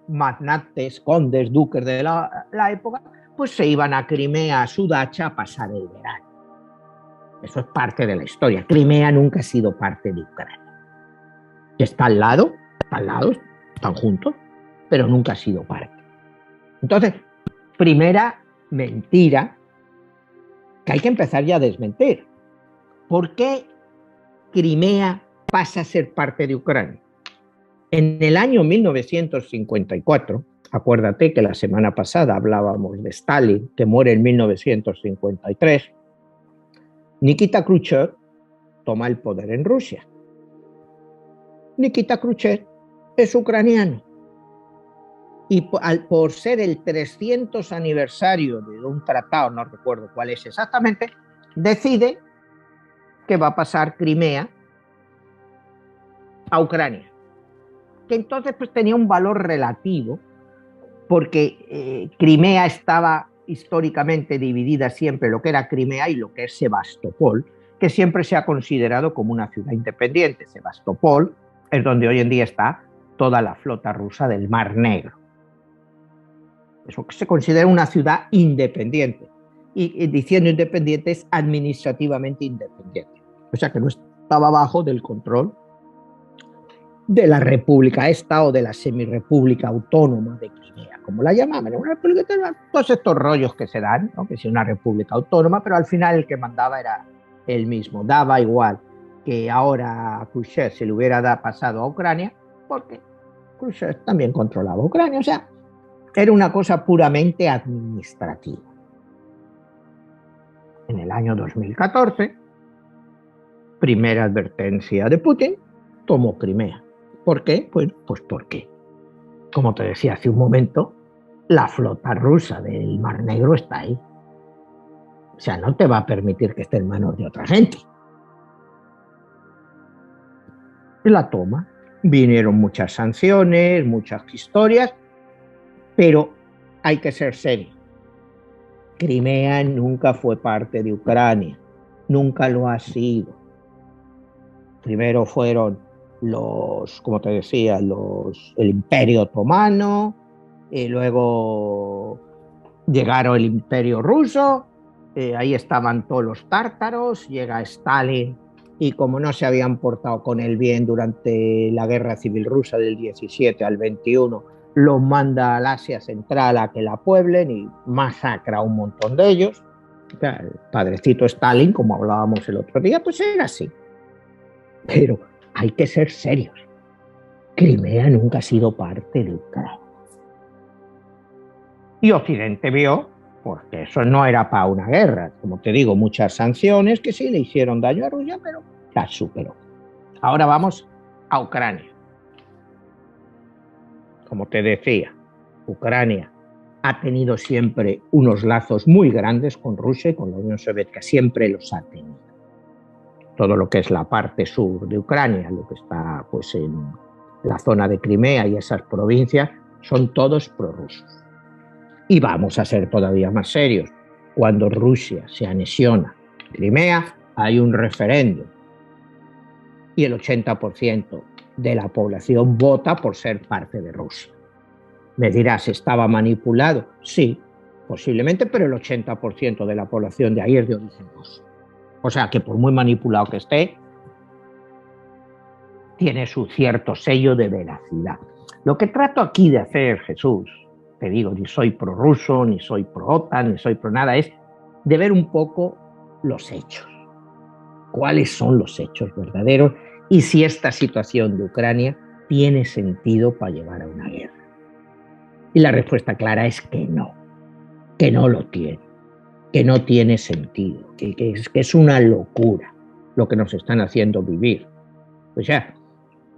magnates, condes, duques de la época, pues se iban a Crimea, a su dacha, a pasar el verano. Eso es parte de la historia. Crimea nunca ha sido parte de Ucrania. Está al lado, están juntos, pero nunca ha sido parte. Entonces, primera mentira que hay que empezar ya a desmentir. ¿Por qué Crimea pasa a ser parte de Ucrania? En el año 1954, acuérdate que la semana pasada hablábamos de Stalin, que muere en 1953, Nikita Khrushchev toma el poder en Rusia. Nikita Khrushchev es ucraniano y por ser el 300 aniversario de un tratado, no recuerdo cuál es exactamente, decide que va a pasar Crimea a Ucrania, que entonces pues tenía un valor relativo porque Crimea estaba históricamente dividida siempre lo que era Crimea y lo que es Sebastopol, que siempre se ha considerado como una ciudad independiente. Sebastopol es donde hoy en día está toda la flota rusa del Mar Negro. Eso se considera una ciudad independiente. Y diciendo independiente es administrativamente independiente. O sea que no estaba bajo del control de la República esta o de la semirrepública autónoma de Crimea, como la llamaban. Una república, todos estos rollos que se dan, ¿no? Que es una república autónoma, pero al final el que mandaba era él mismo. Daba igual que ahora a Khrushchev se le hubiera pasado a Ucrania, porque Khrushchev también controlaba Ucrania. O sea, era una cosa puramente administrativa. En el año 2014, primera advertencia de Putin, tomó Crimea. ¿Por qué? Pues porque, como te decía hace un momento, la flota rusa del Mar Negro está ahí. O sea, no te va a permitir que esté en manos de otra gente. Y la toma. Vinieron muchas sanciones, muchas historias, pero hay que ser serio. Crimea nunca fue parte de Ucrania, nunca lo ha sido. Primero fueron como te decía, el Imperio Otomano, y luego llegaron el Imperio Ruso, ahí estaban todos los tártaros, llega Stalin, y como no se habían portado con el bien durante la Guerra Civil Rusa del 17 al 21, los manda al Asia Central a que la pueblen y masacra a un montón de ellos. O sea, el padrecito Stalin, como hablábamos el otro día, pues era así. Pero hay que ser serios. Crimea nunca ha sido parte de Ucrania. Y Occidente vio, porque eso no era para una guerra. Como te digo, muchas sanciones que sí le hicieron daño a Rusia, pero la superó. Ahora vamos a Ucrania. Como te decía, Ucrania ha tenido siempre unos lazos muy grandes con Rusia y con la Unión Soviética. Siempre los ha tenido. Todo lo que es la parte sur de Ucrania, lo que está pues en la zona de Crimea y esas provincias, son todos prorrusos. Y vamos a ser todavía más serios. Cuando Rusia se anexiona Crimea, hay un referéndum y el 80% de la población vota por ser parte de Rusia. Me dirás, ¿estaba manipulado? Sí, posiblemente, pero el 80% de la población de ahí es de origen ruso. O sea que por muy manipulado que esté, tiene su cierto sello de veracidad. Lo que trato aquí de hacer, Jesús, te digo, ni soy prorruso, ni soy pro-OTAN, ni soy pro nada, es de ver un poco los hechos. ¿Cuáles son los hechos verdaderos? Y si esta situación de Ucrania tiene sentido para llevar a una guerra. Y la respuesta clara es que no lo tiene, que no tiene sentido, que es una locura lo que nos están haciendo vivir. O sea,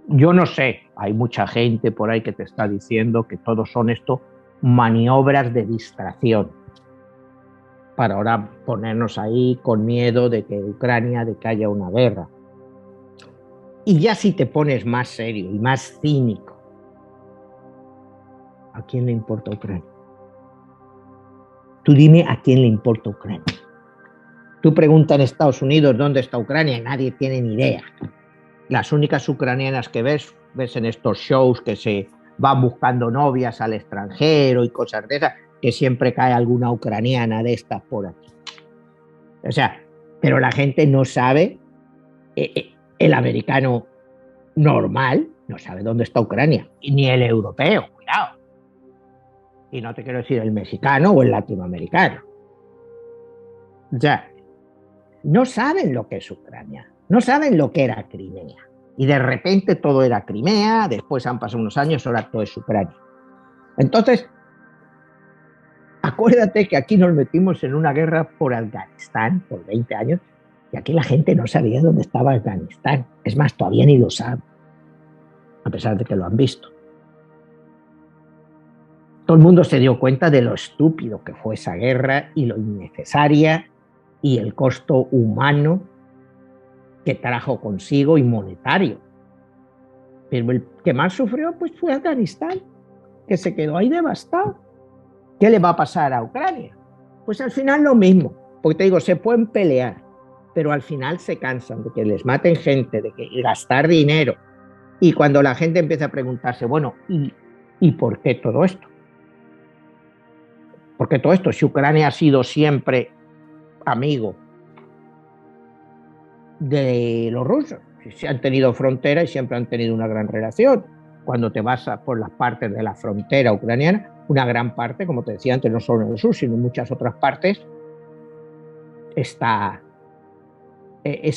yo no sé, hay mucha gente por ahí que te está diciendo que todo son esto maniobras de distracción para ahora ponernos ahí con miedo de que Ucrania, de que haya una guerra. Y ya si te pones más serio y más cínico, ¿a quién le importa Ucrania? Tú dime a quién le importa Ucrania. Tú preguntas en Estados Unidos dónde está Ucrania y nadie tiene ni idea. Las únicas ucranianas que ves en estos shows que se van buscando novias al extranjero y cosas de esas, que siempre cae alguna ucraniana de estas por aquí. O sea, pero la gente no sabe, el americano normal no sabe dónde está Ucrania, ni el europeo, cuidado. Y no te quiero decir el mexicano o el latinoamericano. O sea, no saben lo que es Ucrania, no saben lo que era Crimea. Y de repente todo era Crimea, después han pasado unos años, ahora todo es Ucrania. Entonces, acuérdate que aquí nos metimos en una guerra por Afganistán por 20 años y aquí la gente no sabía dónde estaba Afganistán. Es más, todavía ni lo sabe, a pesar de que lo han visto. Todo el mundo se dio cuenta de lo estúpido que fue esa guerra y lo innecesaria y el costo humano que trajo consigo y monetario. Pero el que más sufrió pues fue Afganistán, que se quedó ahí devastado. ¿Qué le va a pasar a Ucrania? Pues al final lo mismo, porque te digo, se pueden pelear, pero al final se cansan de que les maten gente, de que gastar dinero. Y cuando la gente empieza a preguntarse, bueno, ¿y por qué todo esto? ¿Por qué todo esto? Si Ucrania ha sido siempre amigo de los rusos, si han tenido frontera y siempre han tenido una gran relación. Cuando te vas por las partes de la frontera ucraniana, una gran parte, como te decía antes, no solo en el sur, sino en muchas otras partes, es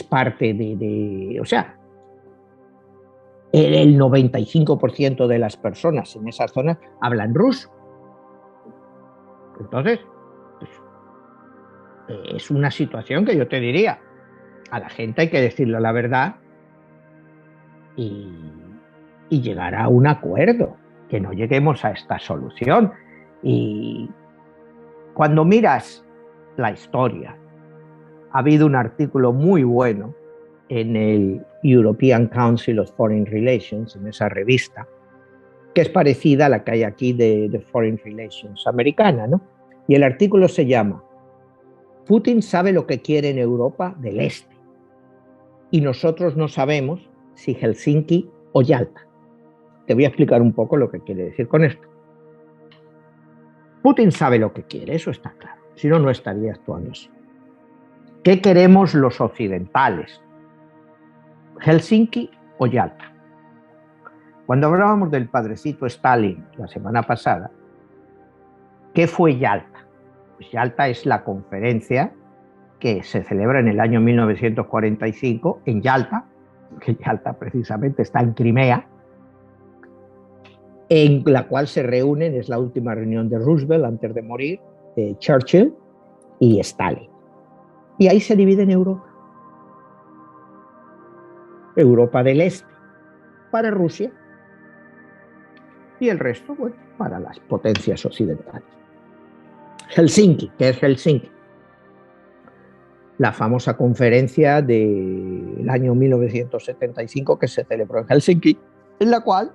parte o sea, el 95% de las personas en esas zonas hablan ruso. Entonces, pues, es una situación que yo te diría, a la gente hay que decirle la verdad y, y llegar a un acuerdo, que no lleguemos a esta solución. Y cuando miras la historia, ha habido un artículo muy bueno en el European Council of Foreign Relations, en esa revista, que es parecida a la que hay aquí de Foreign Relations americana, ¿no? Y el artículo se llama Putin sabe lo que quiere en Europa del Este y nosotros no sabemos si Helsinki o Yalta. Te voy a explicar un poco lo que quiere decir con esto. Putin sabe lo que quiere, eso está claro. Si no, no estaría actuando así. ¿Qué queremos los occidentales? ¿Helsinki o Yalta? Cuando hablábamos del padrecito Stalin la semana pasada, ¿qué fue Yalta? Pues Yalta es la conferencia que se celebra en el año 1945 en Yalta, que Yalta precisamente está en Crimea, en la cual se reúnen, es la última reunión de Roosevelt antes de morir, Churchill y Stalin. Y ahí se divide en Europa. Europa del Este para Rusia y el resto, bueno, para las potencias occidentales. Helsinki, ¿qué es Helsinki? La famosa conferencia del año 1975 que se celebró en Helsinki, en la cual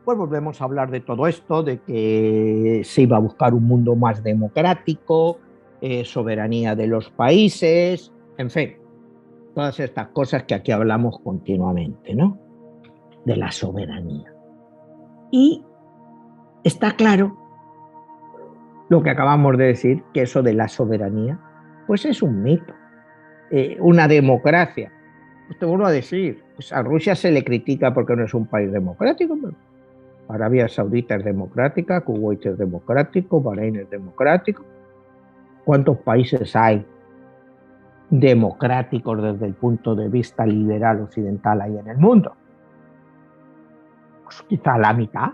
pues volvemos a hablar de todo esto, de que se iba a buscar un mundo más democrático, soberanía de los países, en fin, todas estas cosas que aquí hablamos continuamente, ¿no? De la soberanía. Y está claro lo que acabamos de decir, que eso de la soberanía, pues es un mito. Una democracia, pues te vuelvo a decir, pues a Rusia se le critica porque no es un país democrático, pero Arabia Saudita es democrática, Kuwait es democrático, Bahrein es democrático. ¿Cuántos países hay democráticos desde el punto de vista liberal occidental hay en el mundo? Pues quizá la mitad.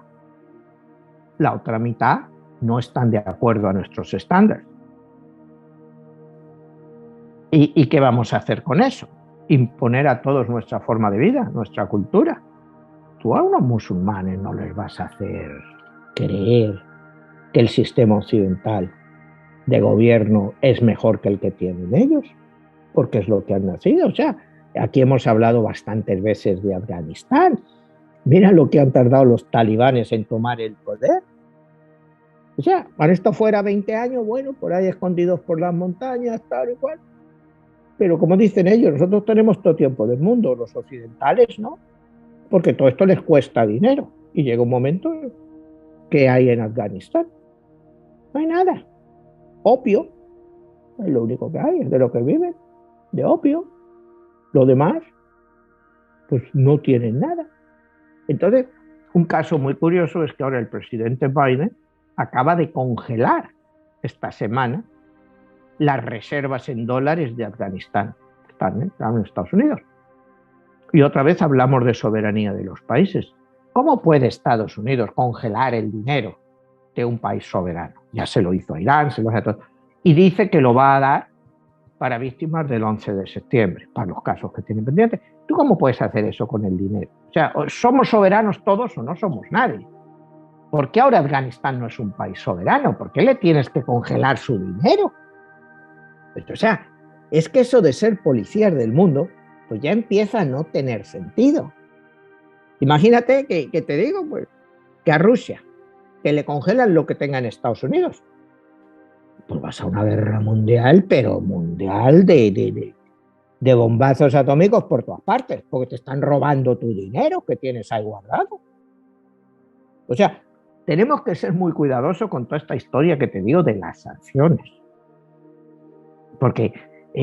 La otra mitad no están de acuerdo a nuestros estándares. ¿Y qué vamos a hacer con eso? Imponer a todos nuestra forma de vida, nuestra cultura. Tú a unos musulmanes no les vas a hacer creer que el sistema occidental de gobierno es mejor que el que tienen ellos, porque es lo que han nacido. O sea, aquí hemos hablado bastantes veces de Afganistán. Mira lo que han tardado los talibanes en tomar el poder. O sea, han estado fuera 20 años, bueno, por ahí escondidos por las montañas, tal y cual. Pero como dicen ellos, nosotros tenemos todo tiempo del mundo, los occidentales no, porque todo esto les cuesta dinero. Y llega un momento que hay en Afganistán. No hay nada. Opio, es lo único que hay, es de lo que viven, de opio. Lo demás, pues no tienen nada. Entonces, un caso muy curioso es que ahora el presidente Biden acaba de congelar esta semana las reservas en dólares de Afganistán. Están en Estados Unidos. Y otra vez hablamos de soberanía de los países. ¿Cómo puede Estados Unidos congelar el dinero de un país soberano? Ya se lo hizo a Irán, se lo hace a todo. Y dice que lo va a dar para víctimas del 11 de septiembre, para los casos que tienen pendientes. ¿Tú cómo puedes hacer eso con el dinero? O sea, ¿somos soberanos todos o no somos nadie? ¿Por qué ahora Afganistán no es un país soberano? ¿Por qué le tienes que congelar su dinero? Pues, o sea, es que eso de ser policías del mundo, pues ya empieza a no tener sentido. Imagínate que te digo, pues, que a Rusia, que le congelan lo que tenga en Estados Unidos. pues vas a una guerra mundial, pero mundial de bombazos atómicos por todas partes, porque te están robando tu dinero que tienes ahí guardado. O sea, tenemos que ser muy cuidadosos con toda esta historia que te digo de las sanciones. Porque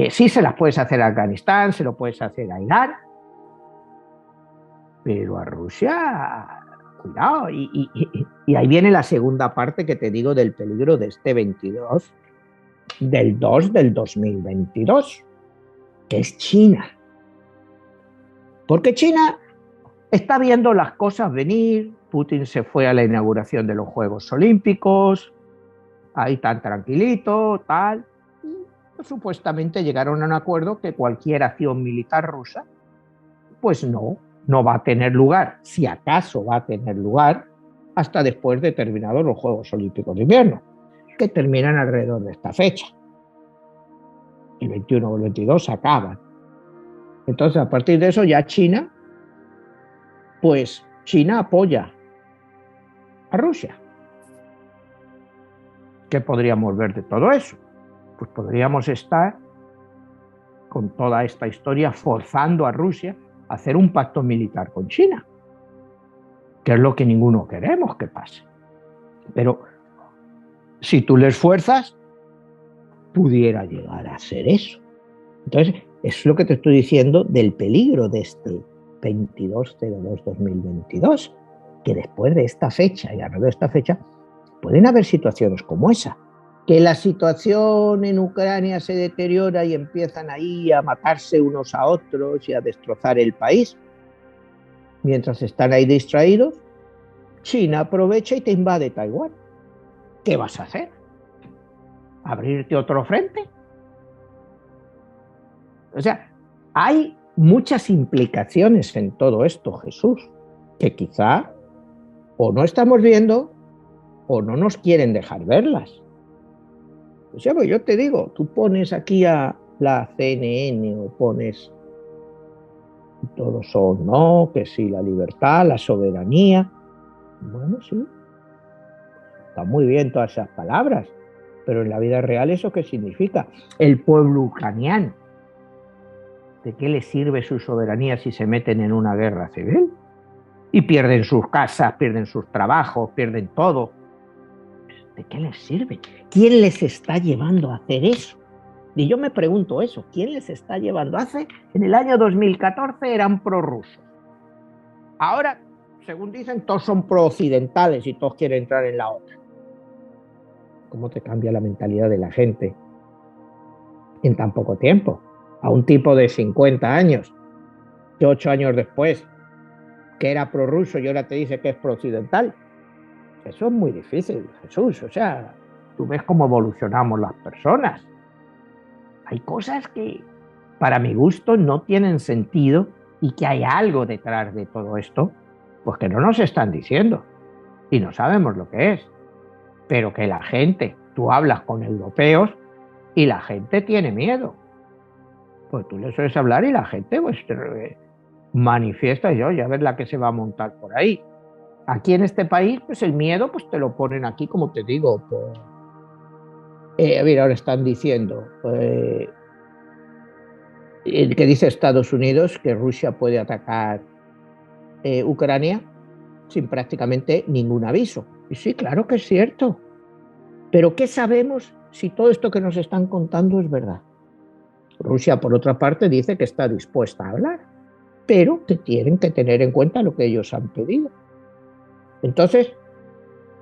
sí se las puedes hacer a Afganistán, se lo puedes hacer a Irán, pero a Rusia, cuidado. Y ahí viene la segunda parte que te digo del peligro de este 22, del 2 del 2022, que es China. Porque China está viendo las cosas venir. Putin se fue a la inauguración de los Juegos Olímpicos, ahí tan tranquilito, tal. Y supuestamente llegaron a un acuerdo que cualquier acción militar rusa, pues no va a tener lugar, si acaso va a tener lugar, hasta después de terminados los Juegos Olímpicos de Invierno, que terminan alrededor de esta fecha. El 21 o el 22 acaban. Entonces, a partir de eso, ya China apoya a Rusia. ¿Qué podríamos ver de todo eso? Pues podríamos estar con toda esta historia forzando a Rusia a hacer un pacto militar con China, que es lo que ninguno queremos que pase. Pero si tú les fuerzas, pudiera llegar a ser eso. Entonces, es lo que te estoy diciendo del peligro de este 22/02/2022, que después de esta fecha y alrededor de esta fecha pueden haber situaciones como esa, que la situación en Ucrania se deteriora y empiezan ahí a matarse unos a otros y a destrozar el país. Mientras están ahí distraídos, China aprovecha y te invade Taiwán. ¿Qué vas a hacer? ¿Abrirte otro frente? O sea, hay muchas implicaciones en todo esto, Jesús, que quizá o no estamos viendo o no nos quieren dejar verlas. O sea, pues yo te digo, tú pones aquí a la CNN o pones todos son, no, que sí, la libertad, la soberanía. Bueno, sí, están muy bien todas esas palabras, pero en la vida real, ¿eso qué significa? El pueblo ucraniano, ¿de qué les sirve su soberanía si se meten en una guerra civil? Y pierden sus casas, pierden sus trabajos, pierden todo. ¿De qué les sirve? ¿Quién les está llevando a hacer eso? Y yo me pregunto eso, ¿quién les está llevando? En el año 2014 eran prorrusos. Ahora, según dicen, todos son pro-occidentales y todos quieren entrar en la OTAN. ¿Cómo te cambia la mentalidad de la gente en tan poco tiempo? A un tipo de 50 años, que 8 años después, que era prorruso y ahora te dice que es pro-occidental. Eso es muy difícil, Jesús. O sea, tú ves cómo evolucionamos las personas. Hay cosas que, para mi gusto, no tienen sentido y que hay algo detrás de todo esto, pues que no nos están diciendo y no sabemos lo que es. Pero que la gente, tú hablas con europeos y la gente tiene miedo. Pues tú les sueles hablar y la gente pues manifiesta y ya ves la que se va a montar por ahí. Aquí en este país, pues el miedo pues te lo ponen aquí, como te digo, mira, ahora están diciendo que dice Estados Unidos que Rusia puede atacar Ucrania sin prácticamente ningún aviso. Y sí, claro que es cierto. Pero ¿qué sabemos si todo esto que nos están contando es verdad? Rusia, por otra parte, dice que está dispuesta a hablar, pero que tienen que tener en cuenta lo que ellos han pedido. Entonces,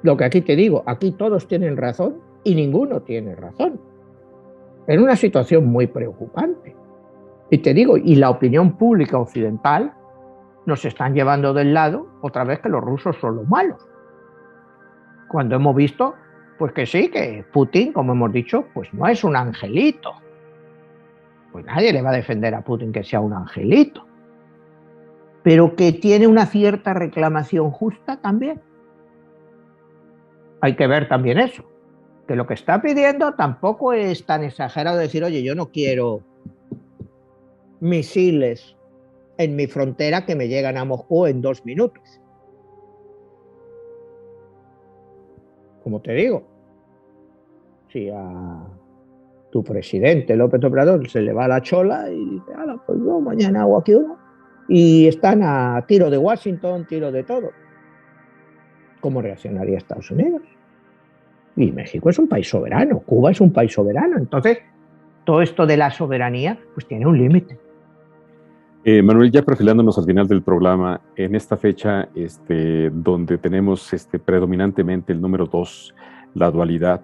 lo que aquí te digo, aquí todos tienen razón y ninguno tiene razón. En una situación muy preocupante. Y te digo, y la opinión pública occidental nos están llevando del lado otra vez que los rusos son los malos. Cuando hemos visto, pues que sí, que Putin, como hemos dicho, pues no es un angelito. Pues nadie le va a defender a Putin que sea un angelito. Pero que tiene una cierta reclamación justa también. Hay que ver también eso. Que lo que está pidiendo tampoco es tan exagerado decir, oye, yo no quiero misiles en mi frontera que me llegan a Moscú en 2 minutos. Como te digo, si a tu presidente López Obrador se le va la chola y dice, pues yo mañana hago aquí uno, y están a tiro de Washington, tiro de todo, ¿cómo reaccionaría Estados Unidos? Y México es un país soberano, Cuba es un país soberano, entonces todo esto de la soberanía pues tiene un límite. Manuel, ya perfilándonos al final del programa, en esta fecha donde tenemos predominantemente el número 2, la dualidad,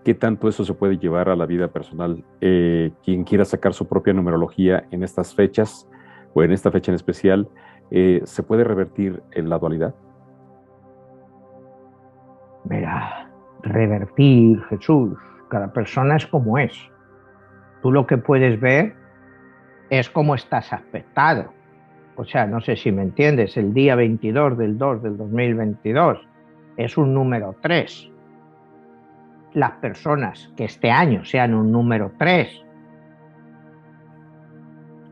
¿qué tanto eso se puede llevar a la vida personal? Quien quiera sacar su propia numerología en estas fechas, o en esta fecha en especial, ¿se puede revertir en la dualidad? Mira, revertir, Jesús, cada persona es como es. Tú lo que puedes ver es cómo estás aspectado. O sea, no sé si me entiendes, el día 22 del 2 del 2022 es un número 3. Las personas que este año sean un número 3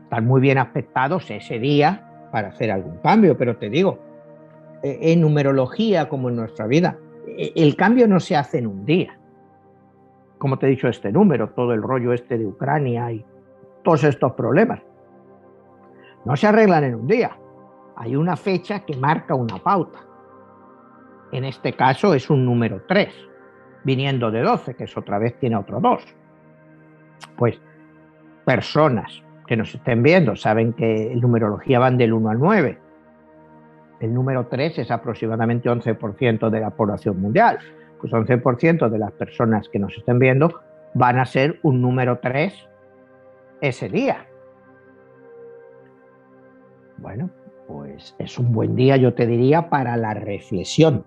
están muy bien aspectados ese día para hacer algún cambio, pero te digo, en numerología como en nuestra vida, el cambio no se hace en un día. Como te he dicho, este número, todo el rollo de Ucrania y todos estos problemas, no se arreglan en un día. Hay una fecha que marca una pauta. En este caso es un número 3, viniendo de 12, que es otra vez tiene otro 2. Pues personas que nos estén viendo saben que en numerología van del 1 al 9. El número 3 es aproximadamente 11% de la población mundial. Pues 11% de las personas que nos estén viendo van a ser un número 3 ese día. Bueno, pues es un buen día, yo te diría, para la reflexión,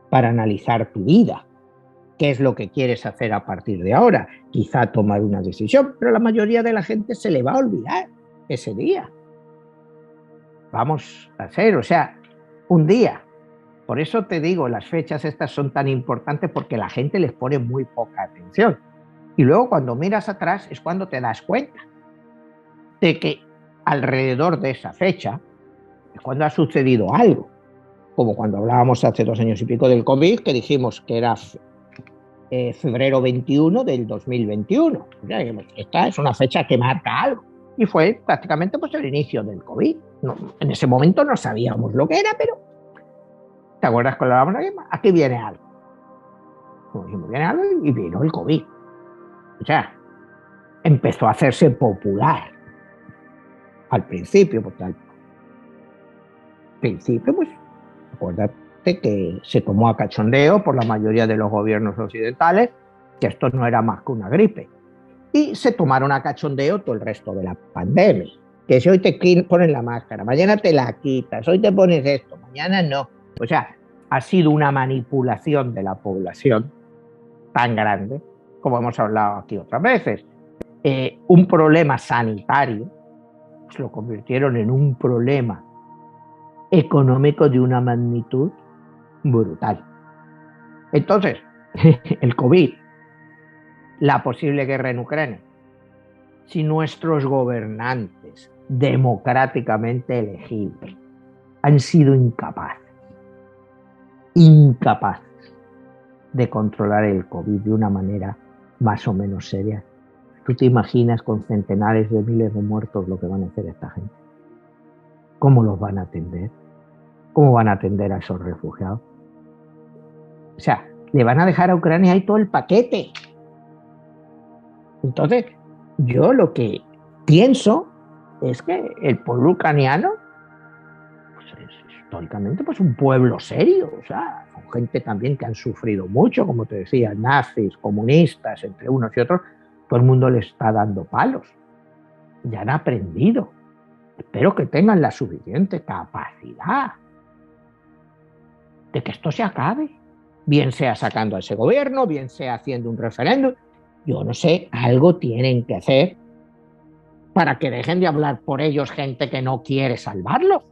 para analizar tu vida. ¿Qué es lo que quieres hacer a partir de ahora? Quizá tomar una decisión, pero la mayoría de la gente se le va a olvidar ese día. Vamos a hacer, o sea, un día. Por eso te digo, las fechas estas son tan importantes porque la gente les pone muy poca atención. Y luego cuando miras atrás es cuando te das cuenta de que alrededor de esa fecha es cuando ha sucedido algo. Como cuando hablábamos hace 2 años y pico del COVID, que dijimos que era febrero 21 del 2021. Ya dijimos, esta es una fecha que marca algo. Y fue prácticamente pues, el inicio del COVID. No, en ese momento no sabíamos lo que era, pero ¿te acuerdas cuando hablábamos de aquí viene algo? Como dijimos, viene algo y vino el COVID. O sea, empezó a hacerse popular al principio, porque al principio, pues, acuérdate que se tomó a cachondeo por la mayoría de los gobiernos occidentales que esto no era más que una gripe. Y se tomaron a cachondeo todo el resto de la pandemia. Que si hoy te pones la máscara, mañana te la quitas, hoy te pones esto, mañana no. O sea, ha sido una manipulación de la población tan grande, como hemos hablado aquí otras veces. Un problema sanitario, pues lo convirtieron en un problema económico de una magnitud brutal. Entonces, el COVID, la posible guerra en Ucrania, si nuestros gobernantes democráticamente elegidos han sido incapaces de controlar el COVID de una manera más o menos seria, ¿tú te imaginas con centenares de miles de muertos lo que van a hacer esta gente? ¿Cómo los van a atender? ¿Cómo van a atender a esos refugiados? O sea, le van a dejar a Ucrania ahí todo el paquete. Entonces, yo lo que pienso es que el pueblo ucraniano pues es históricamente pues un pueblo serio, o sea, son gente también que han sufrido mucho, como te decía, nazis, comunistas, entre unos y otros, todo el mundo les está dando palos, ya han aprendido. Espero que tengan la suficiente capacidad de que esto se acabe, bien sea sacando a ese gobierno, bien sea haciendo un referéndum. Yo no sé, algo tienen que hacer para que dejen de hablar por ellos gente que no quiere salvarlos.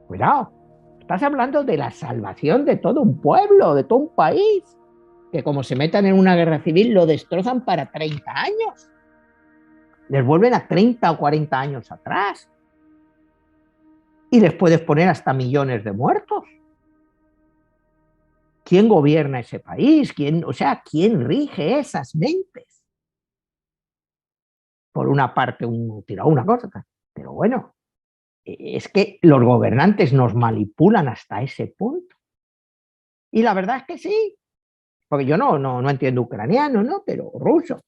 Cuidado, estás hablando de la salvación de todo un pueblo, de todo un país, que como se metan en una guerra civil lo destrozan para 30 años. Les vuelven a 30 o 40 años atrás. Y les puedes poner hasta millones de muertos. ¿Quién gobierna ese país? O sea, ¿quién rige esas mentes? Por una parte, uno tira una cosa, pero bueno, es que los gobernantes nos manipulan hasta ese punto. Y la verdad es que sí, porque yo no entiendo ucraniano, ¿no? Pero ruso.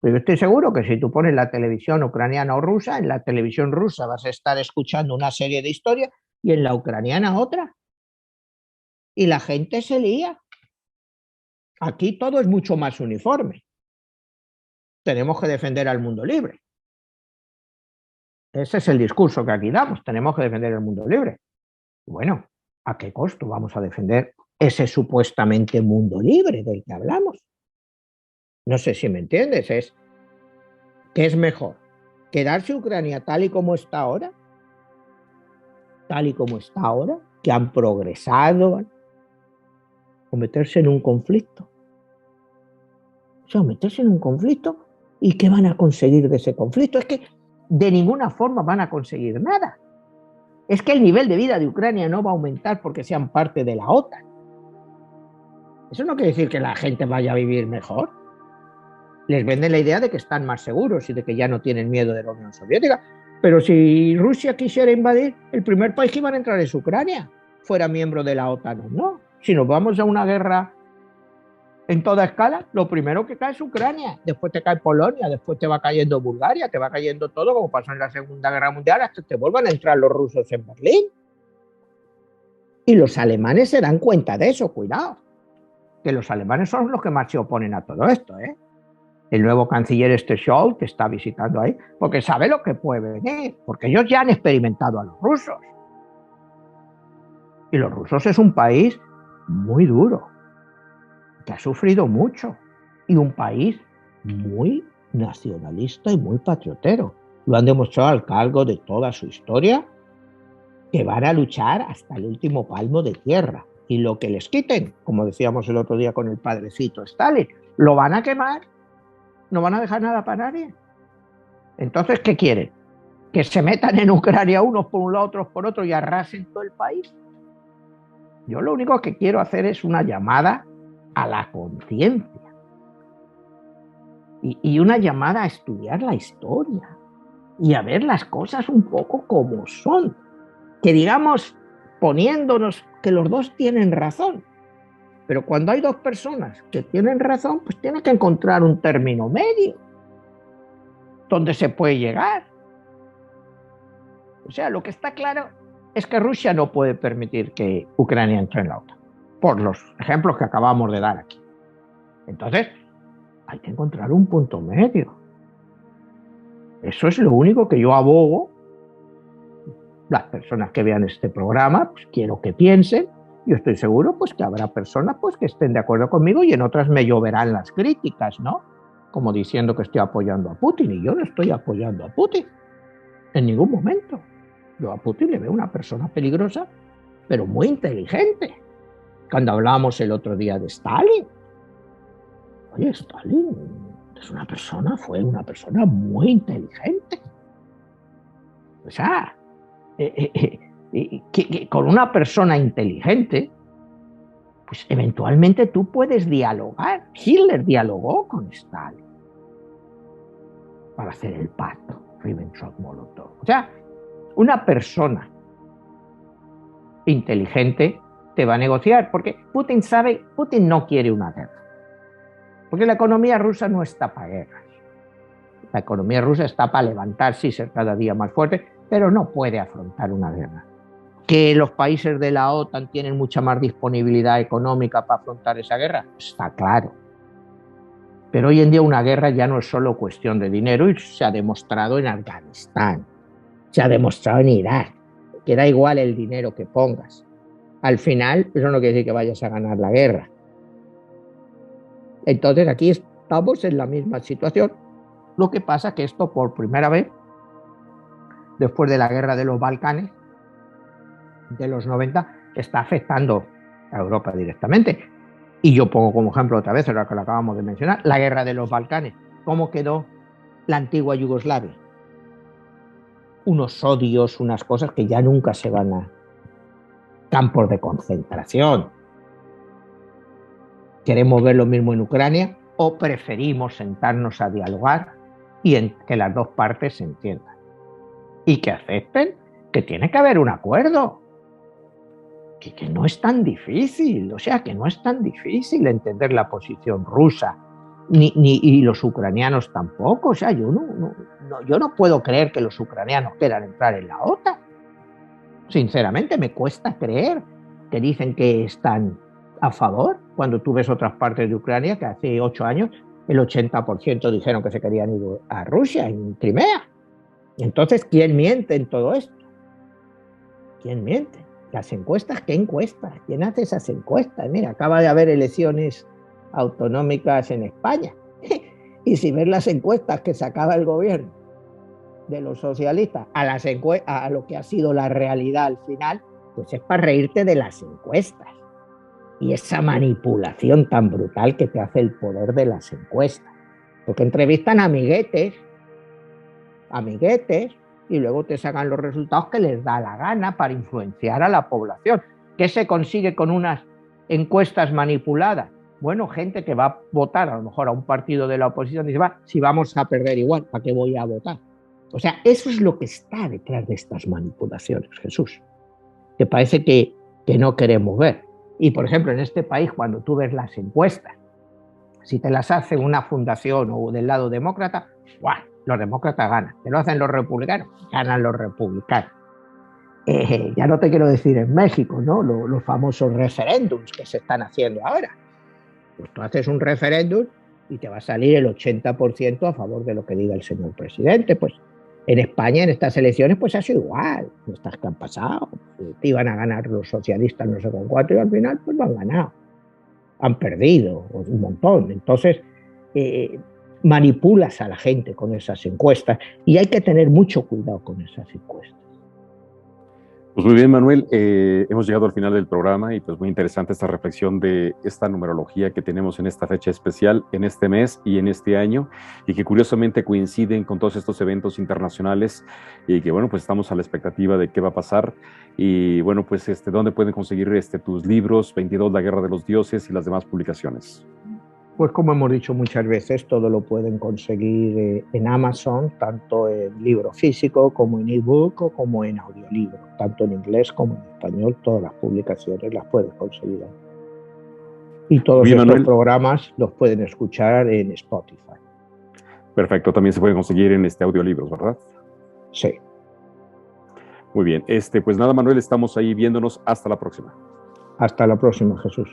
Pero yo estoy seguro que si tú pones la televisión ucraniana o rusa, en la televisión rusa vas a estar escuchando una serie de historias y en la ucraniana otra. Y la gente se lía. Aquí todo es mucho más uniforme. Tenemos que defender al mundo libre. Ese es el discurso que aquí damos. Tenemos que defender el mundo libre. Bueno, ¿a qué costo vamos a defender ese supuestamente mundo libre del que hablamos? No sé si me entiendes. ¿Qué es mejor? ¿Quedarse Ucrania tal y como está ahora? Tal y como está ahora, que han progresado, o meterse en un conflicto. O sea, meterse en un conflicto, ¿y qué van a conseguir de ese conflicto? Es que de ninguna forma van a conseguir nada. Es que el nivel de vida de Ucrania no va a aumentar porque sean parte de la OTAN. Eso no quiere decir que la gente vaya a vivir mejor. Les venden la idea de que están más seguros y de que ya no tienen miedo de la Unión Soviética. Pero si Rusia quisiera invadir, el primer país que iban a entrar es Ucrania, fuera miembro de la OTAN o no. Si nos vamos a una guerra en toda escala, lo primero que cae es Ucrania, después te cae Polonia, después te va cayendo Bulgaria, te va cayendo todo, como pasó en la Segunda Guerra Mundial, hasta que vuelvan a entrar los rusos en Berlín. Y los alemanes se dan cuenta de eso, cuidado, que los alemanes son los que más se oponen a todo esto, ¿eh? El nuevo canciller Scholz, que está visitando ahí, porque sabe lo que puede venir, porque ellos ya han experimentado a los rusos. Y los rusos es un país muy duro, que ha sufrido mucho, y un país muy nacionalista y muy patriotero. Lo han demostrado al cargo de toda su historia, que van a luchar hasta el último palmo de tierra. Y lo que les quiten, como decíamos el otro día con el padrecito Stalin, lo van a quemar, no van a dejar nada para nadie. Entonces, ¿qué quieren? ¿Que se metan en Ucrania unos por un lado, otros por otro y arrasen todo el país? Yo lo único que quiero hacer es una llamada a la conciencia y una llamada a estudiar la historia y a ver las cosas un poco como son. Que digamos, poniéndonos que los dos tienen razón. Pero cuando hay dos personas que tienen razón, pues tienen que encontrar un término medio donde se puede llegar. O sea, lo que está claro es que Rusia no puede permitir que Ucrania entre en la OTAN, por los ejemplos que acabamos de dar aquí. Entonces, hay que encontrar un punto medio. Eso es lo único que yo abogo. Las personas que vean este programa, pues quiero que piensen. Yo estoy seguro pues que habrá personas pues que estén de acuerdo conmigo y en otras me lloverán las críticas, ¿no? Como diciendo que estoy apoyando a Putin, y yo no estoy apoyando a Putin en ningún momento. Yo a Putin le veo una persona peligrosa, pero muy inteligente. Cuando hablábamos el otro día de Stalin, oye, Stalin fue una persona muy inteligente. O sea, que con una persona inteligente, pues eventualmente tú puedes dialogar. Hitler dialogó con Stalin para hacer el pacto Ribbentrop-Molotov. O sea, una persona inteligente te va a negociar, porque Putin no quiere una guerra, porque la economía rusa no está para guerras. La economía rusa está para levantarse y ser cada día más fuerte, pero no puede afrontar una guerra. Que los países de la OTAN tienen mucha más disponibilidad económica para afrontar esa guerra, está claro. Pero hoy en día una guerra ya no es solo cuestión de dinero, y se ha demostrado en Afganistán, se ha demostrado en Irak, que da igual el dinero que pongas. Al final, eso no quiere decir que vayas a ganar la guerra. Entonces aquí estamos en la misma situación. Lo que pasa es que esto por primera vez, después de la guerra de los Balcanes, de los 90, está afectando a Europa directamente. Y yo pongo como ejemplo otra vez, ahora que lo acabamos de mencionar, la guerra de los Balcanes. ¿Cómo quedó la antigua Yugoslavia? Unos odios, unas cosas que ya nunca se van a... Campos de concentración. ¿Queremos ver lo mismo en Ucrania o preferimos sentarnos a dialogar y que las dos partes se entiendan? Y que acepten que tiene que haber un acuerdo. Que no es tan difícil, o sea, que no es tan difícil entender la posición rusa, y los ucranianos tampoco. O sea, yo no puedo creer que los ucranianos quieran entrar en la OTAN. Sinceramente, me cuesta creer que dicen que están a favor, cuando tú ves otras partes de Ucrania que hace 8 años el 80% dijeron que se querían ir a Rusia, en Crimea. Entonces, ¿quién miente en todo esto? ¿Quién miente? Las encuestas, ¿qué encuestas? ¿Quién hace esas encuestas? Mira, acaba de haber elecciones autonómicas en España. Y si ves las encuestas que sacaba el gobierno de los socialistas a lo que ha sido la realidad al final, pues es para reírte de las encuestas. Y esa manipulación tan brutal que te hace el poder de las encuestas. Porque entrevistan a amiguetes, y luego te sacan los resultados que les da la gana para influenciar a la población. ¿Qué se consigue con unas encuestas manipuladas? Bueno, gente que va a votar a lo mejor a un partido de la oposición dice, si vamos a perder igual, ¿para qué voy a votar? O sea, eso es lo que está detrás de estas manipulaciones, Jesús, que parece que no queremos ver. Y, por ejemplo, en este país, cuando tú ves las encuestas, si te las hace una fundación o del lado demócrata, ¡buah!, los demócratas ganan. Te lo hacen los republicanos, ganan los republicanos. Ya no te quiero decir en México, ¿no? Los famosos referéndums que se están haciendo ahora. Pues tú haces un referéndum y te va a salir el 80% a favor de lo que diga el señor presidente. Pues en España, en estas elecciones, pues ha sido igual. Estas que han pasado, te iban a ganar los socialistas no sé con cuánto, y al final pues lo han ganado. Han perdido un montón. Entonces, manipulas a la gente con esas encuestas y hay que tener mucho cuidado con esas encuestas. Pues muy bien, Manuel, hemos llegado al final del programa y pues muy interesante esta reflexión de esta numerología que tenemos en esta fecha especial, en este mes y en este año, y que curiosamente coinciden con todos estos eventos internacionales y que bueno, pues estamos a la expectativa de qué va a pasar. Y bueno, pues ¿dónde pueden conseguir tus libros, 22, La Guerra de los Dioses y las demás publicaciones? Pues como hemos dicho muchas veces, todo lo pueden conseguir en Amazon, tanto en libro físico como en ebook o como en audiolibro, tanto en inglés como en español. Todas las publicaciones las puedes conseguir ahí. Y todos bien, estos Manuel, programas los pueden escuchar en Spotify. Perfecto, también se pueden conseguir en audiolibros, ¿verdad? Sí. Muy bien, pues nada, Manuel, estamos ahí viéndonos. Hasta la próxima. Hasta la próxima, Jesús.